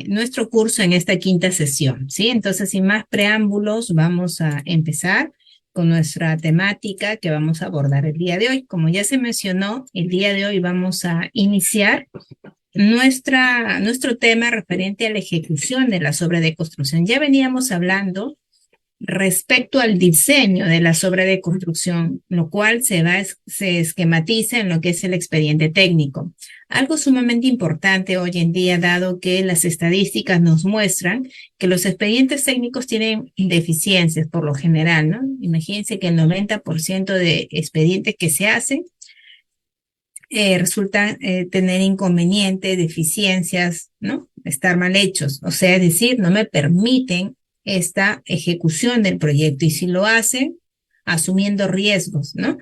nuestro curso en esta quinta sesión, ¿sí? Entonces, sin más preámbulos, vamos a empezar con nuestra temática que vamos a abordar el día de hoy. Como ya se mencionó, el día de hoy vamos a iniciar nuestro tema referente a la ejecución de las obras de construcción. Ya veníamos hablando respecto al diseño de las obras de construcción, lo cual se esquematiza en lo que es el expediente técnico. Algo sumamente importante hoy en día, dado que las estadísticas nos muestran que los expedientes técnicos tienen deficiencias por lo general, ¿no? Imagínense que el 90% de expedientes que se hacen resultan tener inconvenientes, deficiencias, ¿no? Estar mal hechos. O sea, es decir, no me permiten esta ejecución del proyecto y si lo hacen, asumiendo riesgos, ¿no?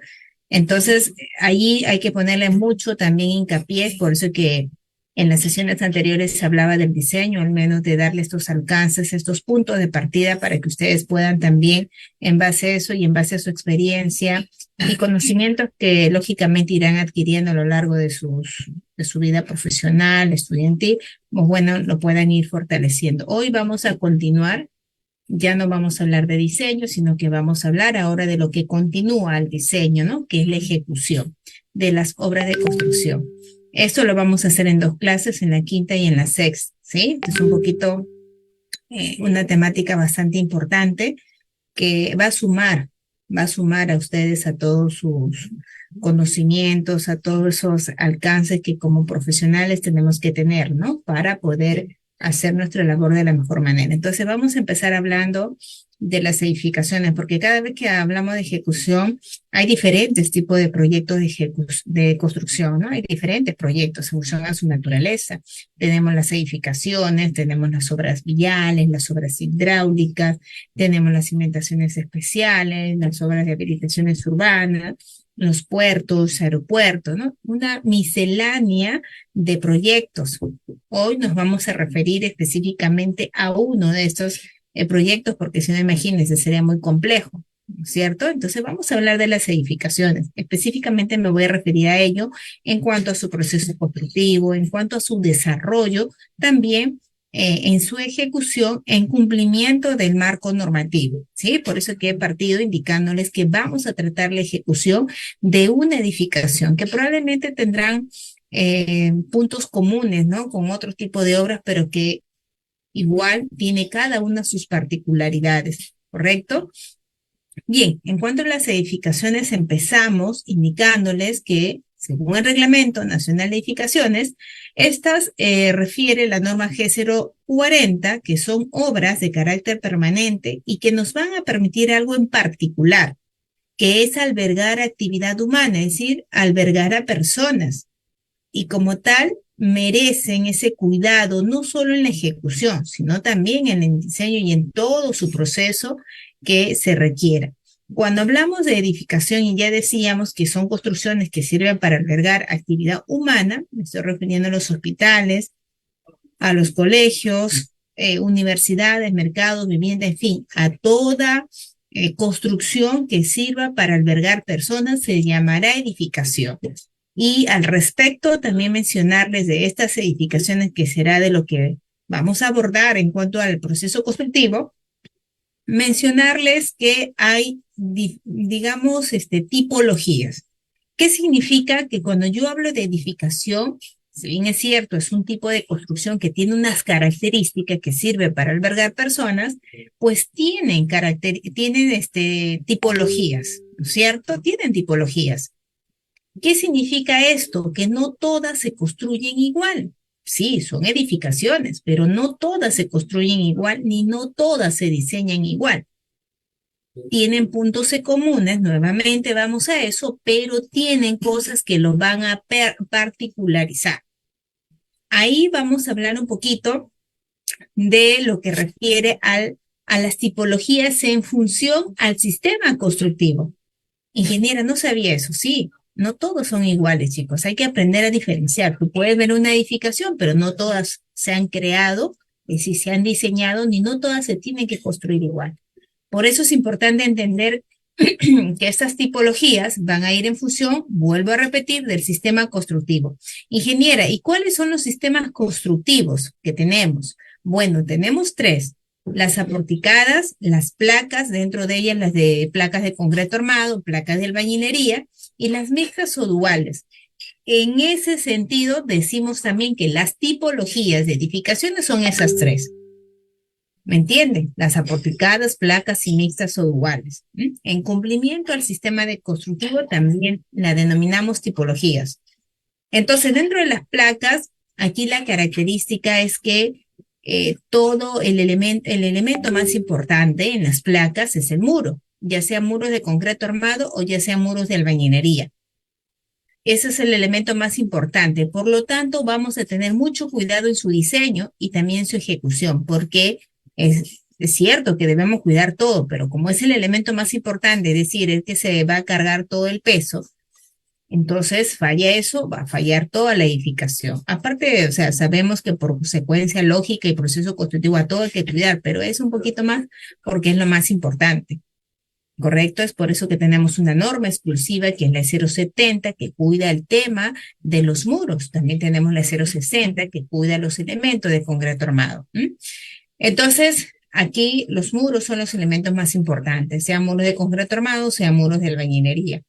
Entonces, allí hay que ponerle mucho también hincapié, por eso que en las sesiones anteriores se hablaba del diseño, al menos de darle estos alcances, estos puntos de partida para que ustedes puedan también, en base a eso y en base a su experiencia y conocimientos que lógicamente irán adquiriendo a lo largo de su vida profesional, estudiantil, pues bueno, lo puedan ir fortaleciendo. Hoy vamos a continuar, ya no vamos a hablar de diseño, sino que vamos a hablar ahora de lo que continúa el diseño, ¿no? Que es la ejecución de las obras de construcción. Esto lo vamos a hacer en dos clases, en la quinta y en la sexta, ¿sí? Es un poquito una temática bastante importante que va a sumar a ustedes a todos sus conocimientos, a todos esos alcances que como profesionales tenemos que tener, ¿no? Para poder hacer nuestra labor de la mejor manera. Entonces vamos a empezar hablando de las edificaciones, porque cada vez que hablamos de ejecución, hay diferentes tipos de proyectos de construcción, ¿no? Hay diferentes proyectos en función a su naturaleza. Tenemos las edificaciones, tenemos las obras viales, las obras hidráulicas, tenemos las cimentaciones especiales, las obras de habilitaciones urbanas, los puertos, aeropuertos, ¿no? Una miscelánea de proyectos. Hoy nos vamos a referir específicamente a uno de estos proyectos, porque si no, imagínense, sería muy complejo, ¿no es cierto? Entonces vamos a hablar de las edificaciones. Específicamente me voy a referir a ello en cuanto a su proceso constructivo, en cuanto a su desarrollo, también en su ejecución en cumplimiento del marco normativo, ¿sí? Por eso que he partido indicándoles que vamos a tratar la ejecución de una edificación que probablemente tendrán puntos comunes, ¿no? Con otro tipo de obras, pero que igual tiene cada una sus particularidades, ¿correcto? Bien, en cuanto a las edificaciones, empezamos indicándoles que, según el Reglamento Nacional de Edificaciones, estas refiere la norma G040, que son obras de carácter permanente y que nos van a permitir algo en particular, que es albergar actividad humana, es decir, albergar a personas. Y como tal, merecen ese cuidado, no solo en la ejecución, sino también en el diseño y en todo su proceso que se requiera. Cuando hablamos de edificación, y ya decíamos que son construcciones que sirven para albergar actividad humana, me estoy refiriendo a los hospitales, a los colegios, universidades, mercados, vivienda, en fin, a toda construcción que sirva para albergar personas se llamará edificación. Y al respecto, también mencionarles de estas edificaciones, que será de lo que vamos a abordar en cuanto al proceso constructivo, mencionarles que hay, digamos, tipologías. ¿Qué significa? Que cuando yo hablo de edificación, si bien es cierto, es un tipo de construcción que tiene unas características que sirve para albergar personas, pues tienen tipologías, ¿no es cierto? Tienen tipologías. ¿Qué significa esto? Que no todas se construyen igual. Sí, son edificaciones, pero no todas se construyen igual, ni no todas se diseñan igual. Tienen puntos en comunes, nuevamente vamos a eso, pero tienen cosas que los van a particularizar. Ahí vamos a hablar un poquito de lo que refiere a las tipologías en función al sistema constructivo. Ingeniera, no sabía eso, sí. No todos son iguales, chicos. Hay que aprender a diferenciar. Tú puedes ver una edificación, pero no todas se han creado, y si se han diseñado, ni no todas se tienen que construir igual. Por eso es importante entender que estas tipologías van a ir en función, vuelvo a repetir, del sistema constructivo. Ingeniera, ¿y cuáles son los sistemas constructivos que tenemos? Bueno, tenemos tres. Las aporticadas, las placas, dentro de ellas las de placas de concreto armado, placas de albañilería y las mixtas o duales. En ese sentido, decimos también que las tipologías de edificaciones son esas tres. ¿Me entienden? Las aporticadas, placas y mixtas o duales. En cumplimiento al sistema de constructivo también la denominamos tipologías. Entonces, dentro de las placas, aquí la característica es que todo el elemento más importante en las placas es el muro, ya sea muros de concreto armado o ya sea muros de albañilería. Ese es el elemento más importante. Por lo tanto, vamos a tener mucho cuidado en su diseño y también en su ejecución, porque es cierto que debemos cuidar todo, pero como es el elemento más importante, es decir, es que se va a cargar todo el peso, entonces falla eso, va a fallar toda la edificación. Aparte, o sea, sabemos que por secuencia lógica y proceso constructivo a todo hay que cuidar, pero es un poquito más porque es lo más importante. ¿Correcto? Es por eso que tenemos una norma exclusiva que es la 070 que cuida el tema de los muros. También tenemos la 060 que cuida los elementos de concreto armado. Entonces, aquí los muros son los elementos más importantes, sean muros de concreto armado, sean muros de albañilería.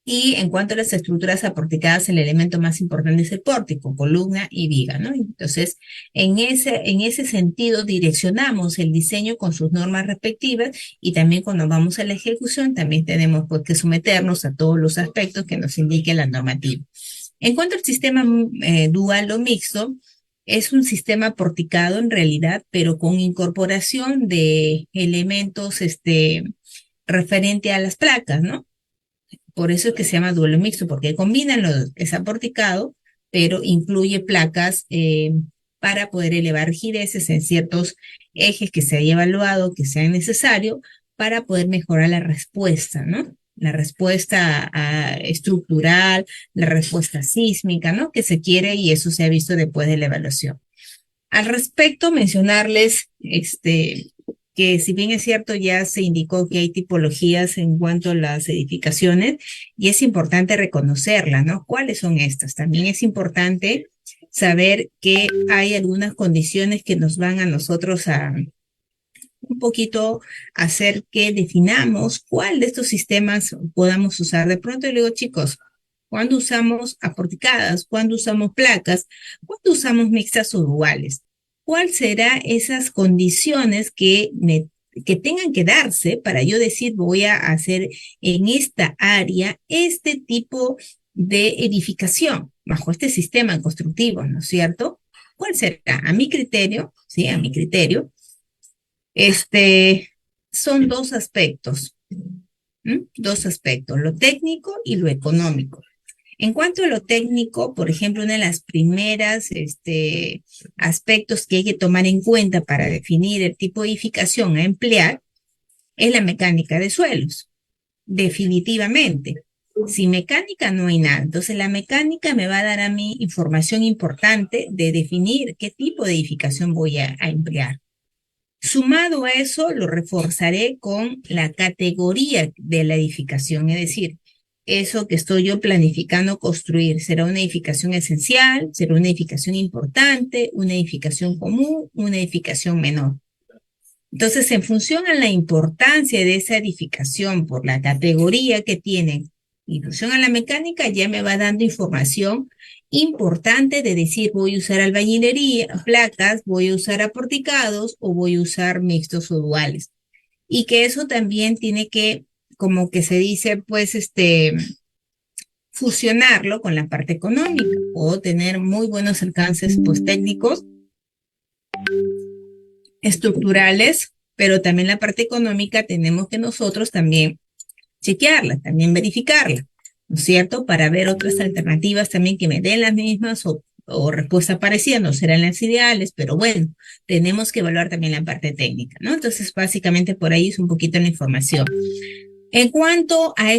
Y en cuanto a las estructuras aporticadas, el elemento más importante es el pórtico, columna y viga, ¿no? Entonces, en ese sentido, direccionamos el diseño con sus normas respectivas y también cuando vamos a la ejecución, también tenemos pues, que someternos a todos los aspectos que nos indique la normativa. En cuanto al sistema dual o mixto, es un sistema porticado en realidad, pero con incorporación de elementos referente a las placas, ¿no? Por eso es que se llama duelo mixto, porque combinan lo que es aporticado, pero incluye placas para poder elevar rigideces en ciertos ejes que se haya evaluado, que sean necesarios, para poder mejorar la respuesta, ¿no? La respuesta estructural, la respuesta sísmica, ¿no? Que se quiere y eso se ha visto después de la evaluación. Al respecto, mencionarles que si bien es cierto, ya se indicó que hay tipologías en cuanto a las edificaciones y es importante reconocerlas, ¿no? ¿Cuáles son estas? También es importante saber que hay algunas condiciones que nos van a nosotros a un poquito hacer que definamos cuál de estos sistemas podamos usar. De pronto le digo, chicos, ¿cuándo usamos aporticadas? ¿Cuándo usamos placas? ¿Cuándo usamos mixtas o duales? ¿Cuál será esas condiciones que tengan que darse para yo decir voy a hacer en esta área este tipo de edificación bajo este sistema constructivo, ¿no es cierto? ¿Cuál será? A mi criterio, sí, a mi criterio, son dos aspectos, dos aspectos, lo técnico y lo económico. En cuanto a lo técnico, por ejemplo, una de las primeras aspectos que hay que tomar en cuenta para definir el tipo de edificación a emplear es la mecánica de suelos, definitivamente. Sin mecánica no hay nada. Entonces la mecánica me va a dar a mí información importante de definir qué tipo de edificación voy a emplear. Sumado a eso, lo reforzaré con la categoría de la edificación, es decir, eso que estoy yo planificando construir. ¿Será una edificación esencial? ¿Será una edificación importante? ¿Una edificación común? ¿Una edificación menor? Entonces, en función a la importancia de esa edificación por la categoría que tiene, en función a la mecánica, ya me va dando información importante de decir voy a usar albañilería, placas, voy a usar aporticados o voy a usar mixtos o duales. Y que eso también tiene que, como que se dice, pues, fusionarlo con la parte económica o tener muy buenos alcances, pues, técnicos, estructurales, pero también la parte económica tenemos que nosotros también chequearla, también verificarla, ¿no es cierto? Para ver otras alternativas también que me den las mismas o respuestas parecidas, no serán las ideales, pero bueno, tenemos que evaluar también la parte técnica, ¿no? Entonces, básicamente por ahí es un poquito la información. En cuanto a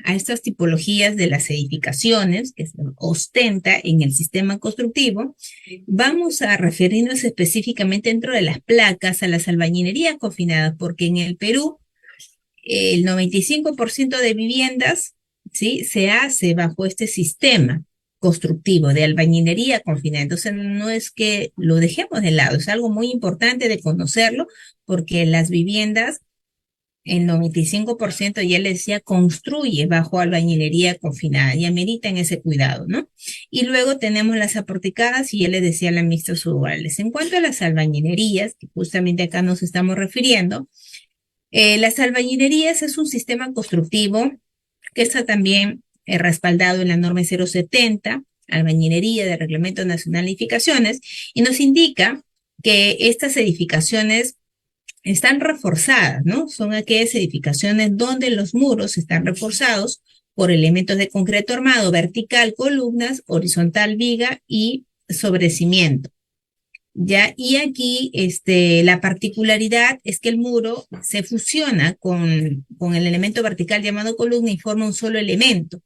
a estas tipologías de las edificaciones que se ostenta en el sistema constructivo, vamos a referirnos específicamente dentro de las placas a las albañilerías confinadas, porque en el Perú el 95% de viviendas, ¿sí? Se hace bajo este sistema constructivo de albañilería confinada. Entonces, no es que lo dejemos de lado, es algo muy importante de conocerlo, porque las viviendas, el 95%, ya les decía, construye bajo albañilería confinada y ameritan ese cuidado, ¿no? Y luego tenemos las aporticadas y ya les decía la ministra Urales. En cuanto a las albañilerías, que justamente acá nos estamos refiriendo, las albañilerías es un sistema constructivo que está también respaldado en la norma 070, albañilería del Reglamento Nacional de Edificaciones, y nos indica que estas edificaciones están reforzadas, ¿no? Son aquellas edificaciones donde los muros están reforzados por elementos de concreto armado, vertical, columnas, horizontal, viga y sobrecimiento. Ya, y aquí la particularidad es que el muro se fusiona con el elemento vertical llamado columna y forma un solo elemento,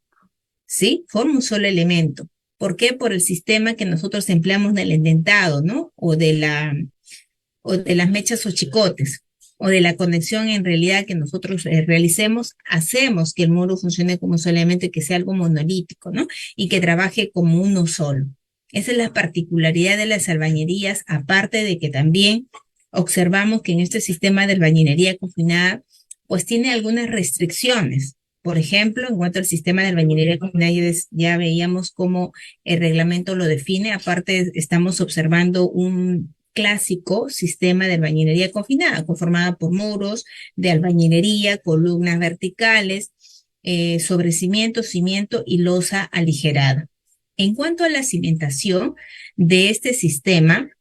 ¿sí? Forma un solo elemento. ¿Por qué? Por el sistema que nosotros empleamos del endentado, ¿no? O de las mechas o chicotes, o de la conexión en realidad que nosotros realicemos, hacemos que el muro funcione como un solo elemento y que sea algo monolítico, ¿no? Y que trabaje como uno solo. Esa es la particularidad de las albañilerías, aparte de que también observamos que en este sistema de albañilería confinada, pues tiene algunas restricciones. Por ejemplo, en cuanto al sistema de albañilería confinada, ya veíamos cómo el reglamento lo define. Aparte, estamos observando un clásico sistema de albañilería confinada, conformada por muros de albañilería, columnas verticales, sobrecimiento, cimiento y losa aligerada. En cuanto a la cimentación de este sistema,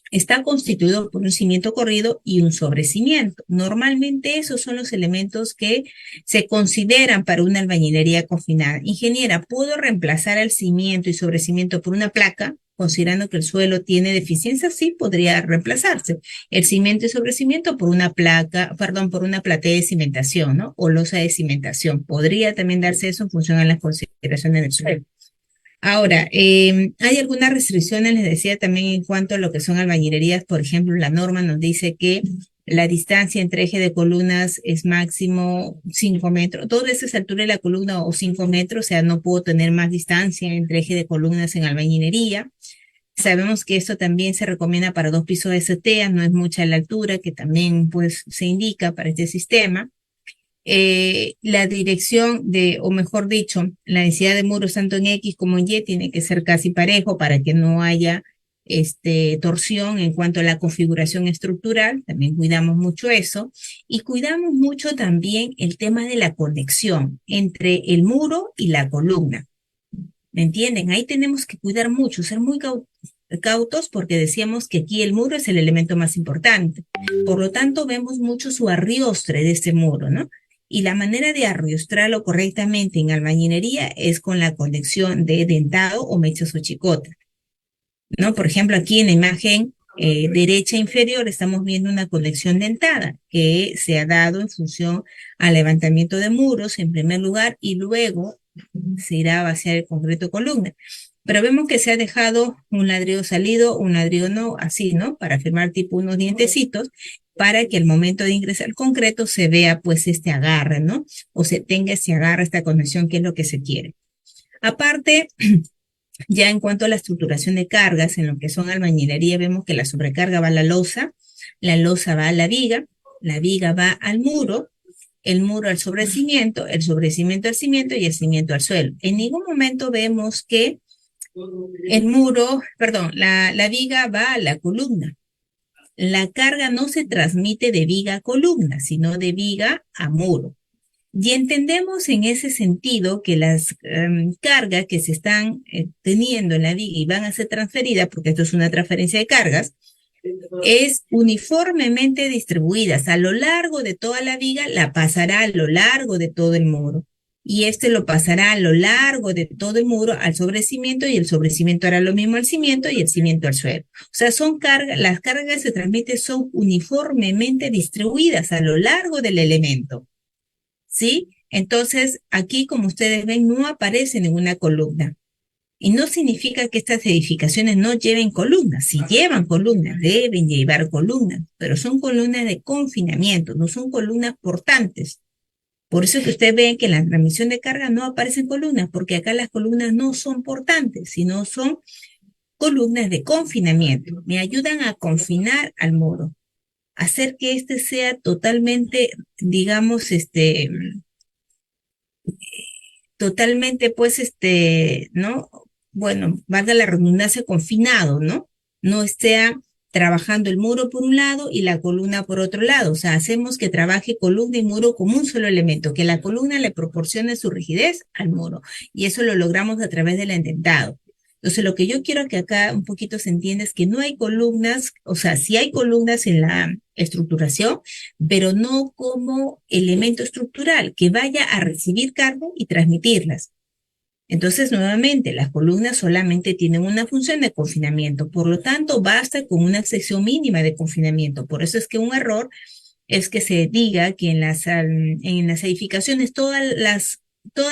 está constituido por un cimiento corrido y un sobrecimiento. Normalmente esos son los elementos que se consideran para una albañilería confinada. Ingeniera, ¿puedo reemplazar el cimiento y sobrecimiento por una placa? Considerando que el suelo tiene deficiencia, sí podría reemplazarse el cimiento y sobrecimiento por una placa, perdón, por una platea de cimentación, ¿no? O losa de cimentación. Podría también darse eso en función a las consideraciones del suelo. Ahora, hay algunas restricciones, les decía también en cuanto a lo que son albañilerías. Por ejemplo, la norma nos dice que la distancia entre eje de columnas es máximo 5 metros. Todo eso es altura de la columna o 5 metros, o sea, no puedo tener más distancia entre eje de columnas en albañilería. Sabemos que esto también se recomienda para 2 pisos de azotea, no es mucha la altura, que también pues se indica para este sistema. La dirección de, o mejor dicho, la densidad de muros tanto en X como en Y tiene que ser casi parejo para que no haya torsión en cuanto a la configuración estructural. También cuidamos mucho eso. Y cuidamos mucho también el tema de la conexión entre el muro y la columna. ¿Me entienden? Ahí tenemos que cuidar mucho, ser muy cautos, porque decíamos que aquí el muro es el elemento más importante. Por lo tanto, vemos mucho su arriostre de este muro, ¿no? Y la manera de arriostrarlo correctamente en albañilería es con la conexión de dentado o mechas o chicota, ¿no? Por ejemplo, aquí en la imagen derecha inferior estamos viendo una conexión dentada que se ha dado en función al levantamiento de muros en primer lugar y luego se irá a vaciar el concreto columna. Pero vemos que se ha dejado un ladrillo salido, un ladrillo no, así, ¿no? Para firmar tipo unos dientecitos, para que al momento de ingresar el concreto se vea pues este agarre, ¿no? O se tenga este agarre, esta conexión, que es lo que se quiere. Aparte, ya en cuanto a la estructuración de cargas, en lo que son albañilería, vemos que la sobrecarga va a la losa va a la viga va al muro, el muro al sobrecimiento, el sobrecimiento al cimiento y el cimiento al suelo. En ningún momento vemos que el muro, perdón, la viga va a la columna. La carga no se transmite de viga a columna, sino de viga a muro. Y entendemos en ese sentido que las cargas que se están teniendo en la viga y van a ser transferidas, porque esto es una transferencia de cargas, es uniformemente distribuidas a lo largo de toda la viga, la pasará a lo largo de todo el muro. Y lo pasará a lo largo de todo el muro al sobrecimiento y el sobrecimiento hará lo mismo al cimiento y el cimiento al suelo. O sea, las cargas que se transmiten son uniformemente distribuidas a lo largo del elemento. ¿Sí? Entonces, aquí, como ustedes ven, no aparece ninguna columna. Y no significa que estas edificaciones no lleven columnas. Si llevan columnas, deben llevar columnas, pero son columnas de confinamiento, no son columnas portantes. Por eso es que usted ve que en la transmisión de carga no aparecen columnas, porque acá las columnas no son portantes, sino son columnas de confinamiento. Me ayudan a confinar al muro, hacer que este sea totalmente, digamos, totalmente, pues, ¿no? Bueno, valga la redundancia, confinado, ¿no? No esté trabajando el muro por un lado y la columna por otro lado. O sea, hacemos que trabaje columna y muro como un solo elemento, que la columna le proporcione su rigidez al muro. Y eso lo logramos a través del endentado. Entonces, lo que yo quiero que acá un poquito se entienda es que no hay columnas, o sea, sí hay columnas en la estructuración, pero no como elemento estructural que vaya a recibir carga y transmitirlas. Entonces, nuevamente, las columnas solamente tienen una función de confinamiento, por lo tanto, basta con una sección mínima de confinamiento. Por eso es que un error es que se diga que en las edificaciones todas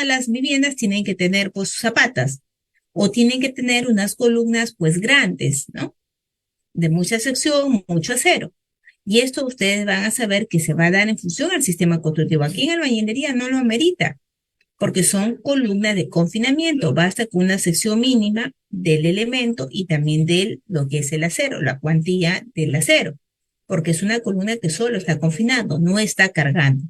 las viviendas tienen que tener pues zapatas o tienen que tener unas columnas pues grandes, ¿no? De mucha sección, mucho acero. Y esto ustedes van a saber que se va a dar en función al sistema constructivo. Aquí en albañilería no lo amerita, porque son columnas de confinamiento. Basta con una sección mínima del elemento y también de lo que es el acero, la cuantía del acero, porque es una columna que solo está confinando, no está cargando.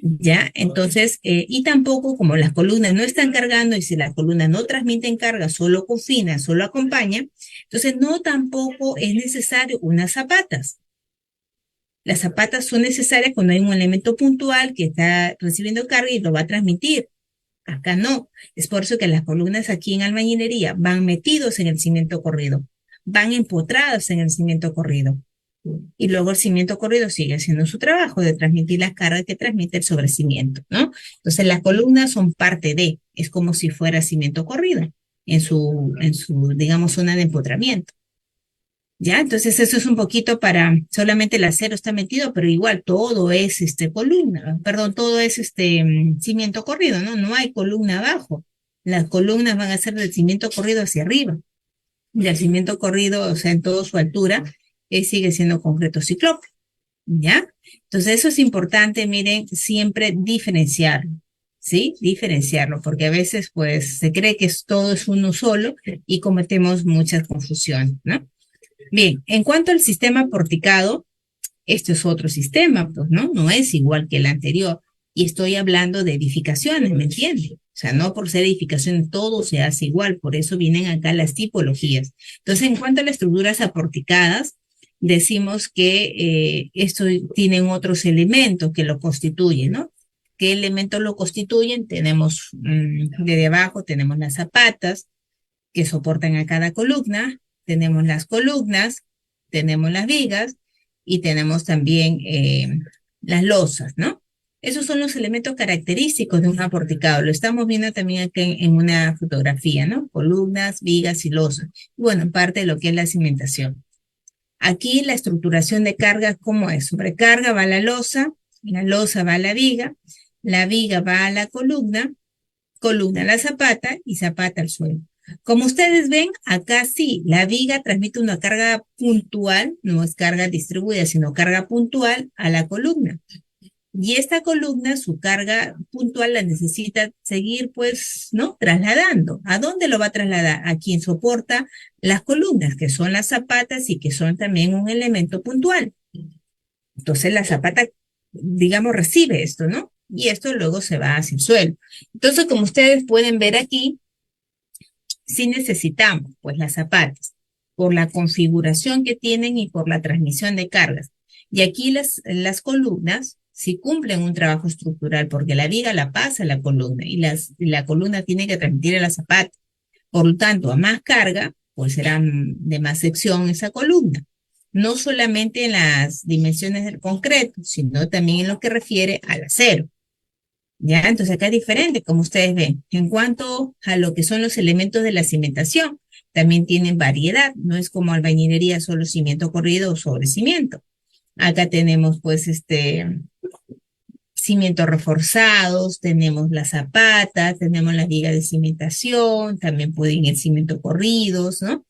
¿Ya? Entonces, y tampoco como las columnas no están cargando y si las columnas no transmiten carga, solo confinan, solo acompañan, entonces no tampoco es necesario unas zapatas. Las zapatas son necesarias cuando hay un elemento puntual que está recibiendo carga y lo va a transmitir. Acá no. Es por eso que las columnas aquí en albañilería van metidos en el cimiento corrido, van empotradas en el cimiento corrido. Y luego el cimiento corrido sigue haciendo su trabajo de transmitir las cargas que transmite el sobrecimiento, ¿no? Entonces las columnas son parte de, es como si fuera cimiento corrido digamos, zona de empotramiento. ¿Ya? Entonces eso es un poquito para, solamente el acero está metido, pero igual todo es columna, perdón, todo es cimiento corrido, ¿no? No hay columna abajo. Las columnas van a ser del cimiento corrido hacia arriba. Y el cimiento corrido, o sea, en toda su altura, sigue siendo concreto ciclope, ¿ya? Entonces eso es importante, miren, siempre diferenciarlo, ¿sí? Diferenciarlo, porque a veces pues se cree que todo es uno solo y cometemos muchas confusiones, ¿no? Bien, en cuanto al sistema porticado, este es otro sistema, pues, ¿no? No es igual que el anterior. Y estoy hablando de edificaciones, ¿me entiende? O sea, no por ser edificaciones todo se hace igual, por eso vienen acá las tipologías. Entonces, en cuanto a las estructuras aporticadas, decimos que esto tienen otros elementos que lo constituyen, ¿no? ¿Qué elementos lo constituyen? Tenemos de abajo, tenemos las zapatas que soportan a cada columna, tenemos las columnas, tenemos las vigas y tenemos también las losas, ¿no? Esos son los elementos característicos de un aporticado. Lo estamos viendo también aquí en una fotografía, ¿no? Columnas, vigas y losas. Bueno, parte de lo que es la cimentación. Aquí la estructuración de cargas, ¿cómo es? Sobrecarga va a la losa va a la viga va a la columna a la zapata y zapata al suelo. Como ustedes ven, acá sí, la viga transmite una carga puntual, no es carga distribuida, sino carga puntual a la columna. Y esta columna, su carga puntual la necesita seguir, pues, ¿no? Trasladando. ¿A dónde lo va a trasladar? A quien soporta las columnas, que son las zapatas y que son también un elemento puntual. Entonces la zapata, digamos, recibe esto, ¿no? Y esto luego se va hacia el suelo. Entonces, como ustedes pueden ver aquí, sí necesitamos, pues, las zapatas, por la configuración que tienen y por la transmisión de cargas. Y aquí las columnas sí cumplen un trabajo estructural, porque la viga la pasa a la columna y la columna tiene que transmitir a la zapata. Por lo tanto, a más carga, pues será de más sección esa columna. No solamente en las dimensiones del concreto, sino también en lo que refiere al acero. ¿Ya? Entonces acá es diferente, como ustedes ven. En cuanto a lo que son los elementos de la cimentación, también tienen variedad. No es como albañilería solo cimiento corrido o sobre cimiento. Acá tenemos pues cimientos reforzados, tenemos las zapatas, tenemos las vigas de cimentación, también pueden ir cimiento corridos, ¿no?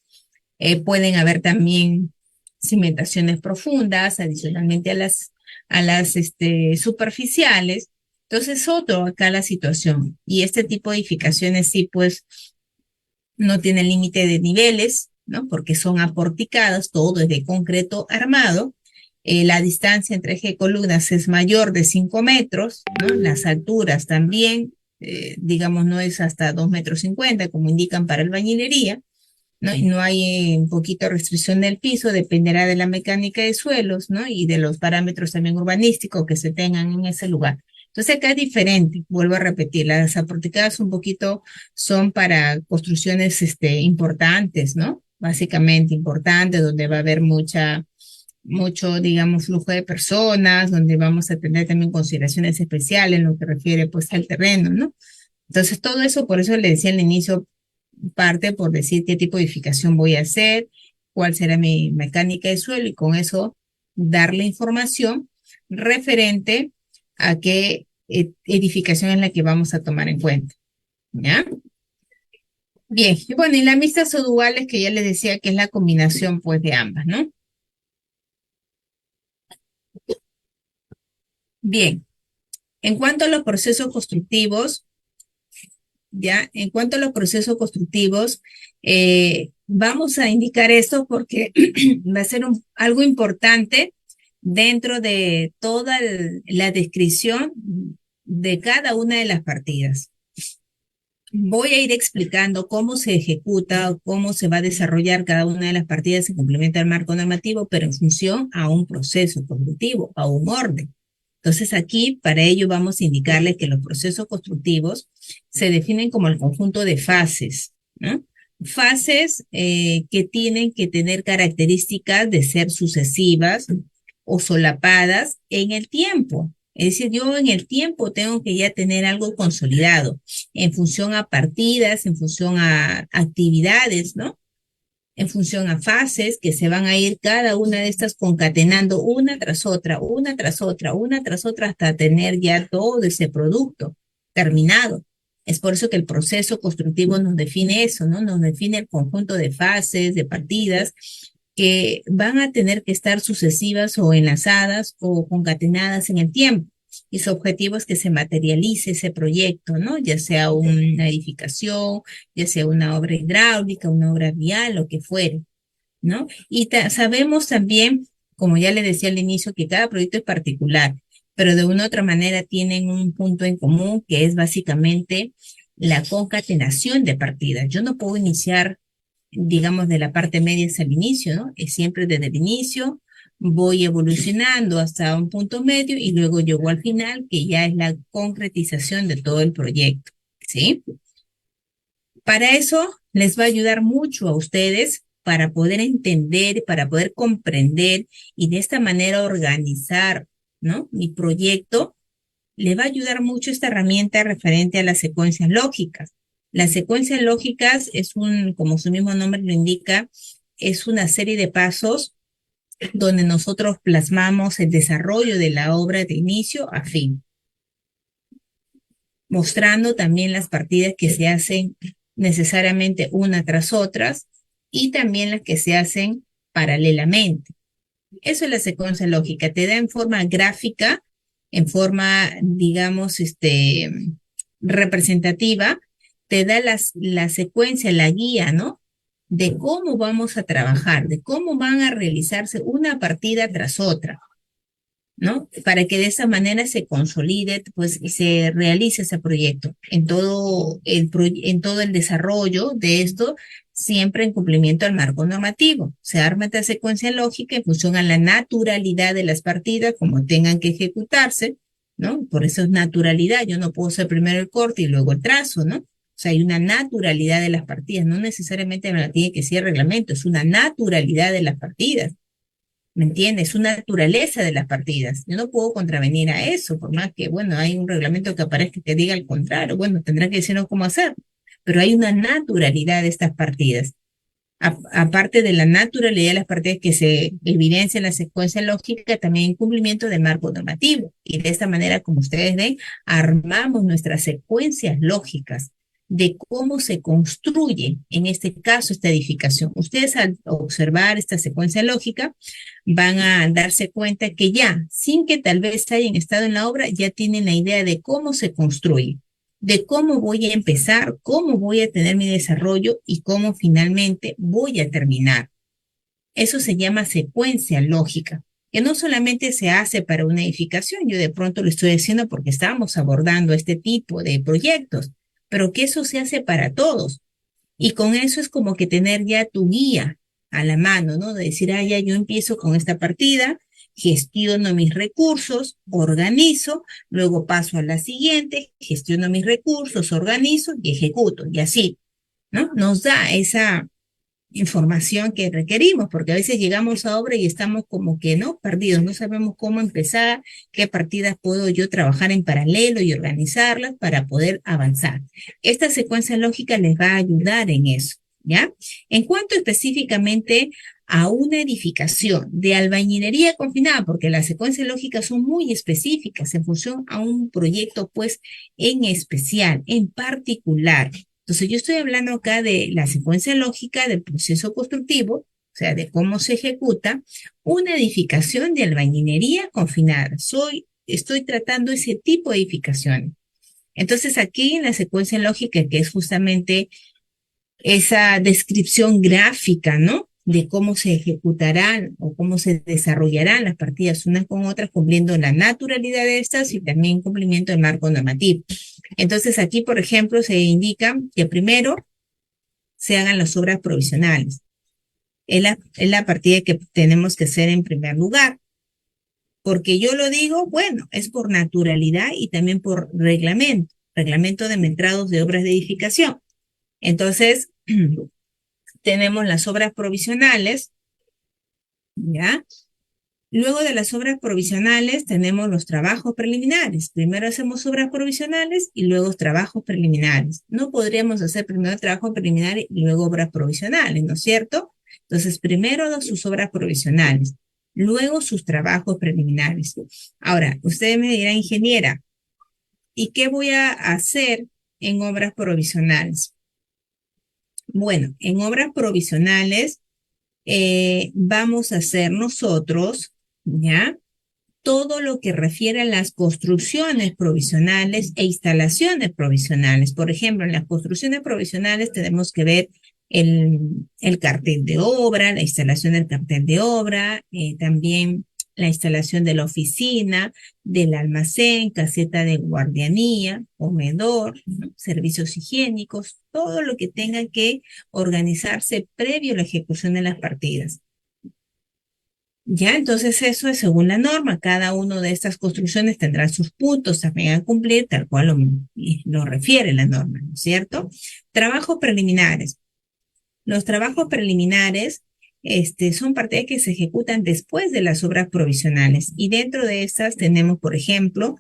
Pueden haber también cimentaciones profundas, adicionalmente a las superficiales. Entonces, otro acá la situación. Y este tipo de edificaciones sí, pues, no tienen límite de niveles, ¿no? Porque son aporticadas, todo es de concreto armado. La distancia entre eje y columnas es mayor de 5 metros, ¿no? Las alturas también, digamos, no es hasta 2,50 metros, como indican para albañilería, ¿no? Y no hay un poquito restricción del piso, dependerá de la mecánica de suelos, ¿no? Y de los parámetros también urbanísticos que se tengan en ese lugar. Entonces acá es diferente, vuelvo a repetir, las aporticadas un poquito son para construcciones importantes, ¿no? Básicamente importantes, donde va a haber mucho, digamos, flujo de personas, donde vamos a tener también consideraciones especiales en lo que refiere pues al terreno, ¿no? Entonces todo eso, por eso le decía al inicio, parte por decir qué tipo de edificación voy a hacer, cuál será mi mecánica de suelo y con eso darle información referente a qué edificación es la que vamos a tomar en cuenta. ¿Ya? Bien, y bueno, y las mixtas o duales que ya les decía que es la combinación pues de ambas, ¿no? Bien, en cuanto a los procesos constructivos, ya, en cuanto a los procesos constructivos, vamos a indicar esto porque va a ser algo importante dentro de toda la descripción de cada una de las partidas. Voy a ir explicando cómo se ejecuta, cómo se va a desarrollar cada una de las partidas en complemento al marco normativo, pero en función a un proceso constructivo, a un orden. Entonces aquí, para ello, vamos a indicarles que los procesos constructivos se definen como el conjunto de fases, ¿no? Fases que tienen que tener características de ser sucesivas o solapadas en el tiempo. Es decir, yo en el tiempo tengo que ya tener algo consolidado en función a partidas, en función a actividades, ¿no? En función a fases que se van a ir cada una de estas concatenando una tras otra, una tras otra, una tras otra, hasta tener ya todo ese producto terminado. Es por eso que el proceso constructivo nos define eso, ¿no? Nos define el conjunto de fases, de partidas, que van a tener que estar sucesivas o enlazadas o concatenadas en el tiempo. Y su objetivo es que se materialice ese proyecto, ¿no? Ya sea una edificación, ya sea una obra hidráulica, una obra vial, lo que fuere, ¿no? Y sabemos también, como ya le decía al inicio, que cada proyecto es particular, pero de una u otra manera tienen un punto en común que es básicamente la concatenación de partidas. Yo no puedo iniciar, digamos, de la parte media hasta el inicio, ¿no? Es siempre desde el inicio, voy evolucionando hasta un punto medio y luego llego al final, que ya es la concretización de todo el proyecto, ¿sí? Para eso les va a ayudar mucho a ustedes para poder entender, para poder comprender y de esta manera organizar, ¿no? Mi proyecto. Le va a ayudar mucho esta herramienta referente a las secuencias lógicas. Las secuencias lógicas es como su mismo nombre lo indica, es una serie de pasos donde nosotros plasmamos el desarrollo de la obra de inicio a fin, mostrando también las partidas que se hacen necesariamente una tras otras y también las que se hacen paralelamente. Eso es la secuencia lógica, te da en forma gráfica, en forma, digamos, representativa, te da la secuencia, la guía, ¿no? De cómo vamos a trabajar, de cómo van a realizarse una partida tras otra. ¿No? Para que de esa manera se consolide, pues, y se realice ese proyecto en todo el desarrollo de esto, siempre en cumplimiento al marco normativo. Se arma esta secuencia lógica en función a la naturalidad de las partidas, como tengan que ejecutarse, ¿no? Por eso es naturalidad. Yo no puedo hacer primero el corte y luego el trazo, ¿no? O sea, hay una naturalidad de las partidas, no necesariamente tiene que ser reglamento, es una naturalidad de las partidas. ¿Me entiendes? Es una naturaleza de las partidas. Yo no puedo contravenir a eso, por más que, bueno, hay un reglamento que aparezca que diga el contrario, bueno, tendrá que decirnos cómo hacer. Pero hay una naturalidad de estas partidas. Aparte de la naturalidad de las partidas que se evidencia en la secuencia lógica, también hay cumplimiento del marco normativo. Y de esta manera, como ustedes ven, armamos nuestras secuencias lógicas. de cómo se construye, en este caso, esta edificación. Ustedes al observar esta secuencia lógica van a darse cuenta que ya, sin que tal vez hayan estado en la obra, ya tienen la idea de cómo se construye, de cómo voy a empezar, cómo voy a tener mi desarrollo y cómo finalmente voy a terminar. Eso se llama secuencia lógica, que no solamente se hace para una edificación, yo de pronto lo estoy haciendo porque estamos abordando este tipo de proyectos, pero que eso se hace para todos. Y con eso es como que tener ya tu guía a la mano, ¿no? De decir, ah, ya yo empiezo con esta partida, gestiono mis recursos, organizo, luego paso a la siguiente, gestiono mis recursos, organizo y ejecuto, y así, ¿no? Nos da esa información que requerimos, porque a veces llegamos a obra y estamos como que, ¿no? Perdidos, no sabemos cómo empezar, qué partidas puedo yo trabajar en paralelo y organizarlas para poder avanzar. Esta secuencia lógica les va a ayudar en eso, ¿ya? En cuanto específicamente a una edificación de albañilería confinada, porque las secuencias lógicas son muy específicas en función a un proyecto, pues, en especial, en particular. Entonces, yo estoy hablando acá de la secuencia lógica del proceso constructivo, o sea, de cómo se ejecuta una edificación de albañilería confinada. Estoy tratando ese tipo de edificaciones. Entonces, aquí en la secuencia lógica, que es justamente esa descripción gráfica, ¿no? De cómo se ejecutarán o cómo se desarrollarán las partidas unas con otras, cumpliendo la naturalidad de estas y también cumplimiento del marco normativo. Entonces, aquí, por ejemplo, se indica que primero se hagan las obras provisionales. Es la partida que tenemos que hacer en primer lugar. Porque yo lo digo, bueno, es por naturalidad y también por reglamento de metrados de obras de edificación. Entonces, tenemos las obras provisionales, ¿ya? Luego de las obras provisionales tenemos los trabajos preliminares. Primero hacemos obras provisionales y luego trabajos preliminares. No podríamos hacer primero trabajos preliminares y luego obras provisionales, ¿no es cierto? Entonces, primero sus obras provisionales, luego sus trabajos preliminares. Ahora, ustedes me dirán, ingeniera, ¿y qué voy a hacer en obras provisionales? Bueno, en obras provisionales vamos a hacer nosotros, ¿ya? Todo lo que refiere a las construcciones provisionales e instalaciones provisionales. Por ejemplo, en las construcciones provisionales tenemos que ver el cartel de obra, la instalación del cartel de obra, también la instalación de la oficina, del almacén, caseta de guardianía, comedor, ¿no? Servicios higiénicos, todo lo que tenga que organizarse previo a la ejecución de las partidas. Ya, entonces eso es según la norma. Cada una de estas construcciones tendrá sus puntos también a cumplir, tal cual lo refiere la norma, ¿no es cierto? Trabajos preliminares. Los trabajos preliminares son partidas que se ejecutan después de las obras provisionales y dentro de estas tenemos, por ejemplo,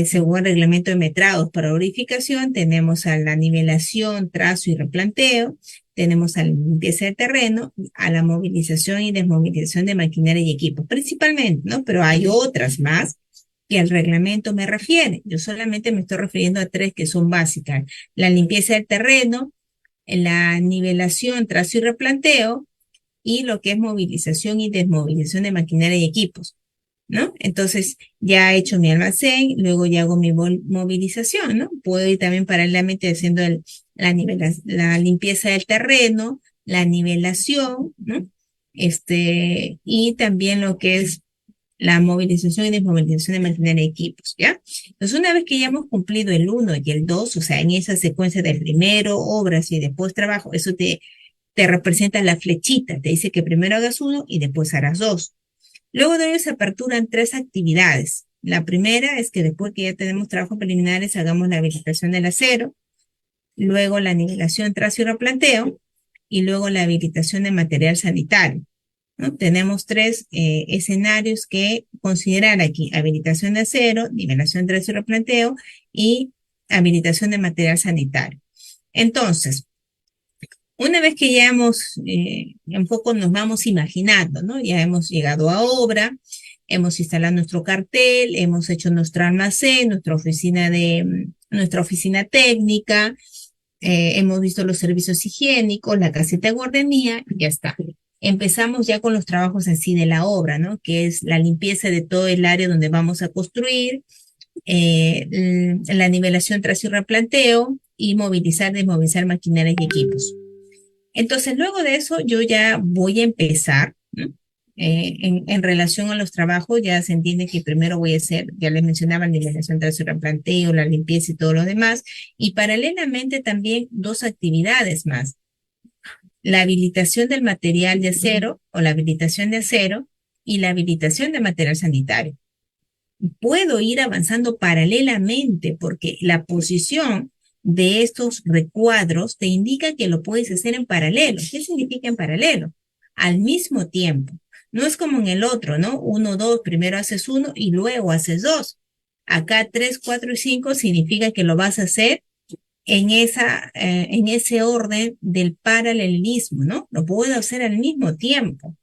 según el reglamento de metrados para verificación, tenemos a la nivelación, trazo y replanteo, tenemos a la limpieza de terreno, a la movilización y desmovilización de maquinaria y equipos, principalmente, ¿no? Pero hay otras más que el reglamento me refiere. Yo solamente me estoy refiriendo a tres que son básicas: la limpieza del terreno, la nivelación, trazo y replanteo, y lo que es movilización y desmovilización de maquinaria y equipos, ¿no? Entonces, ya he hecho mi almacén, luego ya hago mi movilización, ¿no? Puedo ir también paralelamente haciendo la limpieza del terreno, la nivelación, ¿no? Y también lo que es la movilización y desmovilización de maquinaria y equipos, ¿ya? Entonces, una vez que ya hemos cumplido el 1 y el 2, o sea, en esa secuencia del primero, obras y después trabajo, eso te representa la flechita, te dice que primero hagas uno y después harás dos. Luego de ello se aperturan tres actividades. La primera es que después que ya tenemos trabajos preliminares, hagamos la habilitación del acero, luego la nivelación, trazo y replanteo, y luego la habilitación de material sanitario, ¿no? Tenemos tres escenarios que considerar aquí: habilitación de acero, nivelación, trazo y replanteo, y habilitación de material sanitario. Entonces, una vez que ya un poco nos vamos imaginando, ¿no? Ya hemos llegado a obra, hemos instalado nuestro cartel, hemos hecho nuestro almacén, nuestra oficina técnica, hemos visto los servicios higiénicos, la caseta de guardería, y ya está. Empezamos ya con los trabajos en sí de la obra, ¿no? Que es la limpieza de todo el área donde vamos a construir, la nivelación, trazo y replanteo, y movilizar, desmovilizar maquinarias y equipos. Entonces, luego de eso, yo ya voy a empezar, ¿no? En relación a los trabajos, ya se entiende que primero voy a hacer, ya les mencionaba, la nivelación, trazo y replanteo, la limpieza y todo lo demás, y paralelamente también dos actividades más: la habilitación del material de acero o la habilitación de acero y la habilitación de material sanitario. Puedo ir avanzando paralelamente porque la posición de estos recuadros te indica que lo puedes hacer en paralelo. ¿Qué significa en paralelo? Al mismo tiempo. No es como en el otro, ¿no? Uno, dos, primero haces uno y luego haces dos. Acá tres, cuatro y cinco significa que lo vas a hacer en ese orden del paralelismo, ¿no? Lo puedo hacer al mismo tiempo.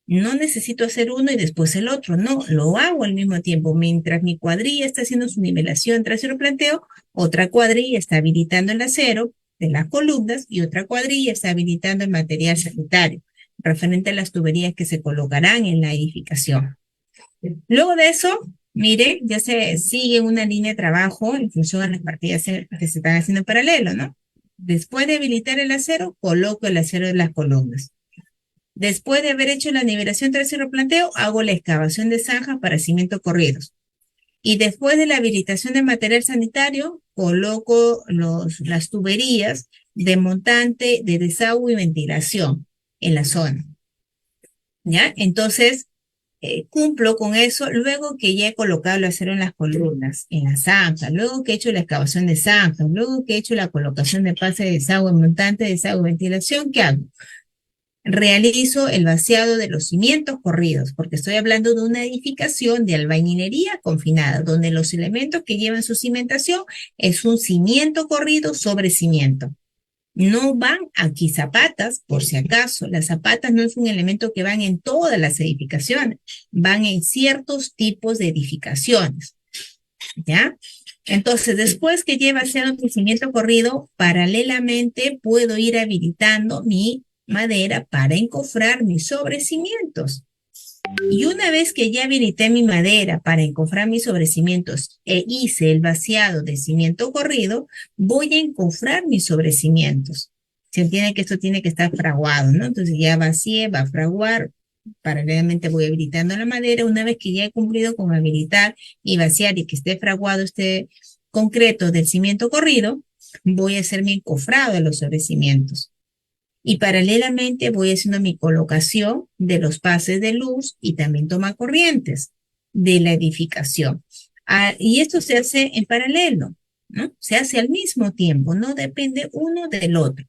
No necesito hacer uno y después el otro, no, lo hago al mismo tiempo. Mientras mi cuadrilla está haciendo su nivelación trasero planteo, otra cuadrilla está habilitando el acero de las columnas y otra cuadrilla está habilitando el material sanitario, referente a las tuberías que se colocarán en la edificación. Luego de eso, mire, ya se sigue una línea de trabajo en función a las partidas que se están haciendo en paralelo, ¿no? Después de habilitar el acero, coloco el acero de las columnas. Después de haber hecho la nivelación trasero planteo, hago la excavación de zanjas para cimientos corridos. Y después de la habilitación de material sanitario, coloco las tuberías de montante, de desagüe y ventilación en la zona. ¿Ya? Entonces, cumplo con eso luego que ya he colocado el acero en las columnas, en la zanja, luego que he hecho la excavación de zanjas, luego que he hecho la colocación de pase de desagüe montante, desagüe, ventilación. ¿Qué hago? Realizo el vaciado de los cimientos corridos, porque estoy hablando de una edificación de albañilería confinada, donde los elementos que llevan su cimentación es un cimiento corrido sobre cimiento. No van aquí zapatas, por si acaso. Las zapatas no es un elemento que van en todas las edificaciones, van en ciertos tipos de edificaciones, ¿ya? Entonces, después que lleva haciendo un cimiento corrido, paralelamente puedo ir habilitando mi madera para encofrar mis sobrecimientos. Y una vez que ya habilité mi madera para encofrar mis sobrecimientos e hice el vaciado de cimiento corrido, voy a encofrar mis sobrecimientos. Se entiende que esto tiene que estar fraguado, ¿no? Entonces ya vacié, va a fraguar, paralelamente voy habilitando la madera. Una vez que ya he cumplido con habilitar y vaciar y que esté fraguado este concreto del cimiento corrido, voy a hacer mi encofrado de los sobrecimientos. Y paralelamente voy haciendo mi colocación de los pases de luz y también toma corrientes de la edificación. Y esto se hace en paralelo, ¿no? Se hace al mismo tiempo, no depende uno del otro.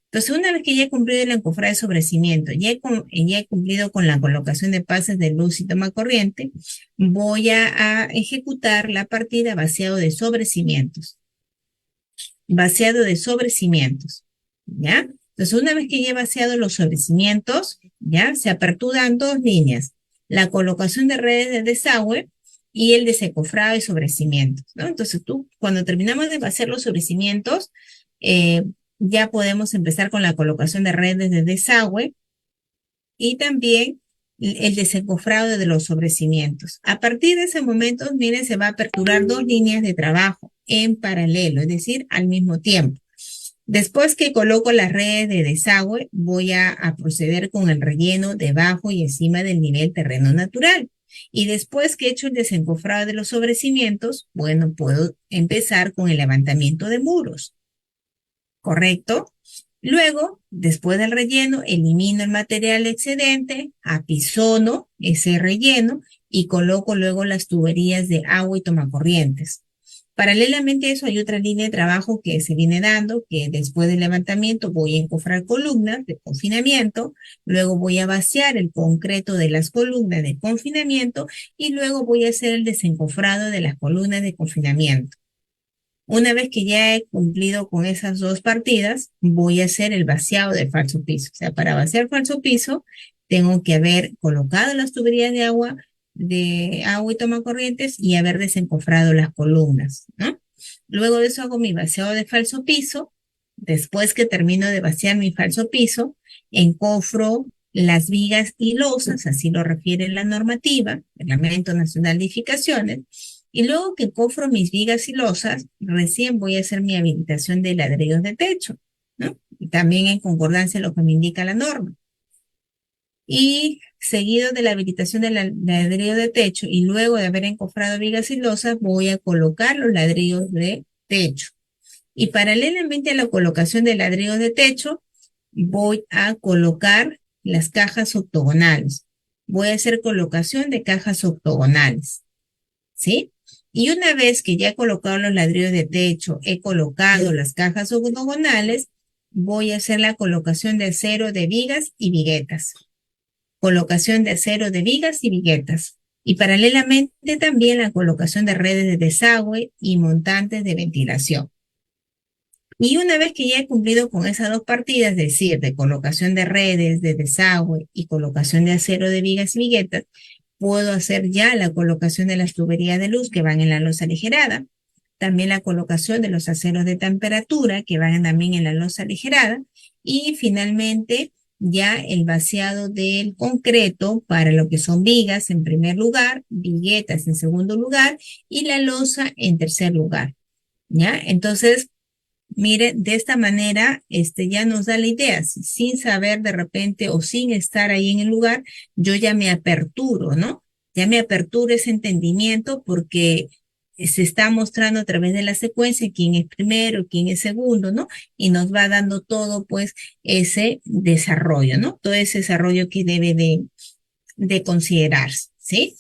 Entonces, una vez que ya he cumplido el encofrado de sobrecimiento, ya he cumplido con la colocación de pases de luz y toma corriente, voy a ejecutar la partida vaciado de sobrecimientos. Vaciado de sobrecimientos, ¿ya? Entonces, una vez que ya he vaciado los sobrecimientos, ya se aperturan dos líneas: la colocación de redes de desagüe y el desencofrado de sobrecimientos, ¿no? Entonces, cuando terminamos de vaciar los sobrecimientos, eh, ya podemos empezar con la colocación de redes de desagüe y también el desencofrado de los sobrecimientos. A partir de ese momento, miren, se va a aperturar dos líneas de trabajo en paralelo, es decir, al mismo tiempo. Después que coloco las redes de desagüe, voy a proceder con el relleno debajo y encima del nivel terreno natural. Y después que he hecho el desencofrado de los sobrecimientos, bueno, puedo empezar con el levantamiento de muros, ¿correcto? Luego, después del relleno, elimino el material excedente, apisono ese relleno y coloco luego las tuberías de agua y tomacorrientes. Paralelamente a eso hay otra línea de trabajo que se viene dando, que después del levantamiento voy a encofrar columnas de confinamiento, luego voy a vaciar el concreto de las columnas de confinamiento y luego voy a hacer el desencofrado de las columnas de confinamiento. Una vez que ya he cumplido con esas dos partidas, voy a hacer el vaciado del falso piso. O sea, para vaciar falso piso, tengo que haber colocado las tuberías de agua y tomacorrientes y haber desencofrado las columnas, ¿no? Luego de eso hago mi vaciado de falso piso Después que termino de vaciar mi falso piso, encofro las vigas y losas, así lo refiere la normativa, Reglamento Nacional de Edificaciones, y luego que encofro mis vigas y losas, recién voy a hacer mi habilitación de ladrillos de techo, ¿no? Y también en concordancia lo que me indica la norma. Y seguido de la habilitación del ladrillo de techo y luego de haber encofrado vigas y losas, voy a colocar los ladrillos de techo. Y paralelamente a la colocación de ladrillos de techo, voy a colocar las cajas octogonales. Voy a hacer colocación de cajas octogonales, ¿sí? Y una vez que ya he colocado los ladrillos de techo, he colocado las cajas octogonales, voy a hacer la colocación de acero de vigas y viguetas. Colocación de acero de vigas y viguetas. Y paralelamente también la colocación de redes de desagüe y montantes de ventilación. Y una vez que ya he cumplido con esas dos partidas, es decir, de colocación de redes, de desagüe y colocación de acero de vigas y viguetas, puedo hacer ya la colocación de las tuberías de luz que van en la losa aligerada, también la colocación de los aceros de temperatura que van también en la losa aligerada y finalmente ya el vaciado del concreto para lo que son vigas en primer lugar, viguetas en segundo lugar y la losa en tercer lugar. ¿Ya? Entonces, mire, de esta manera, ya nos da la idea, sin saber de repente o sin estar ahí en el lugar, yo ya me aperturo, ¿no? Ya me aperturo ese entendimiento porque se está mostrando a través de la secuencia quién es primero, quién es segundo, ¿no? Y nos va dando todo, pues, ese desarrollo, ¿no? Todo ese desarrollo que debe de considerarse, ¿sí?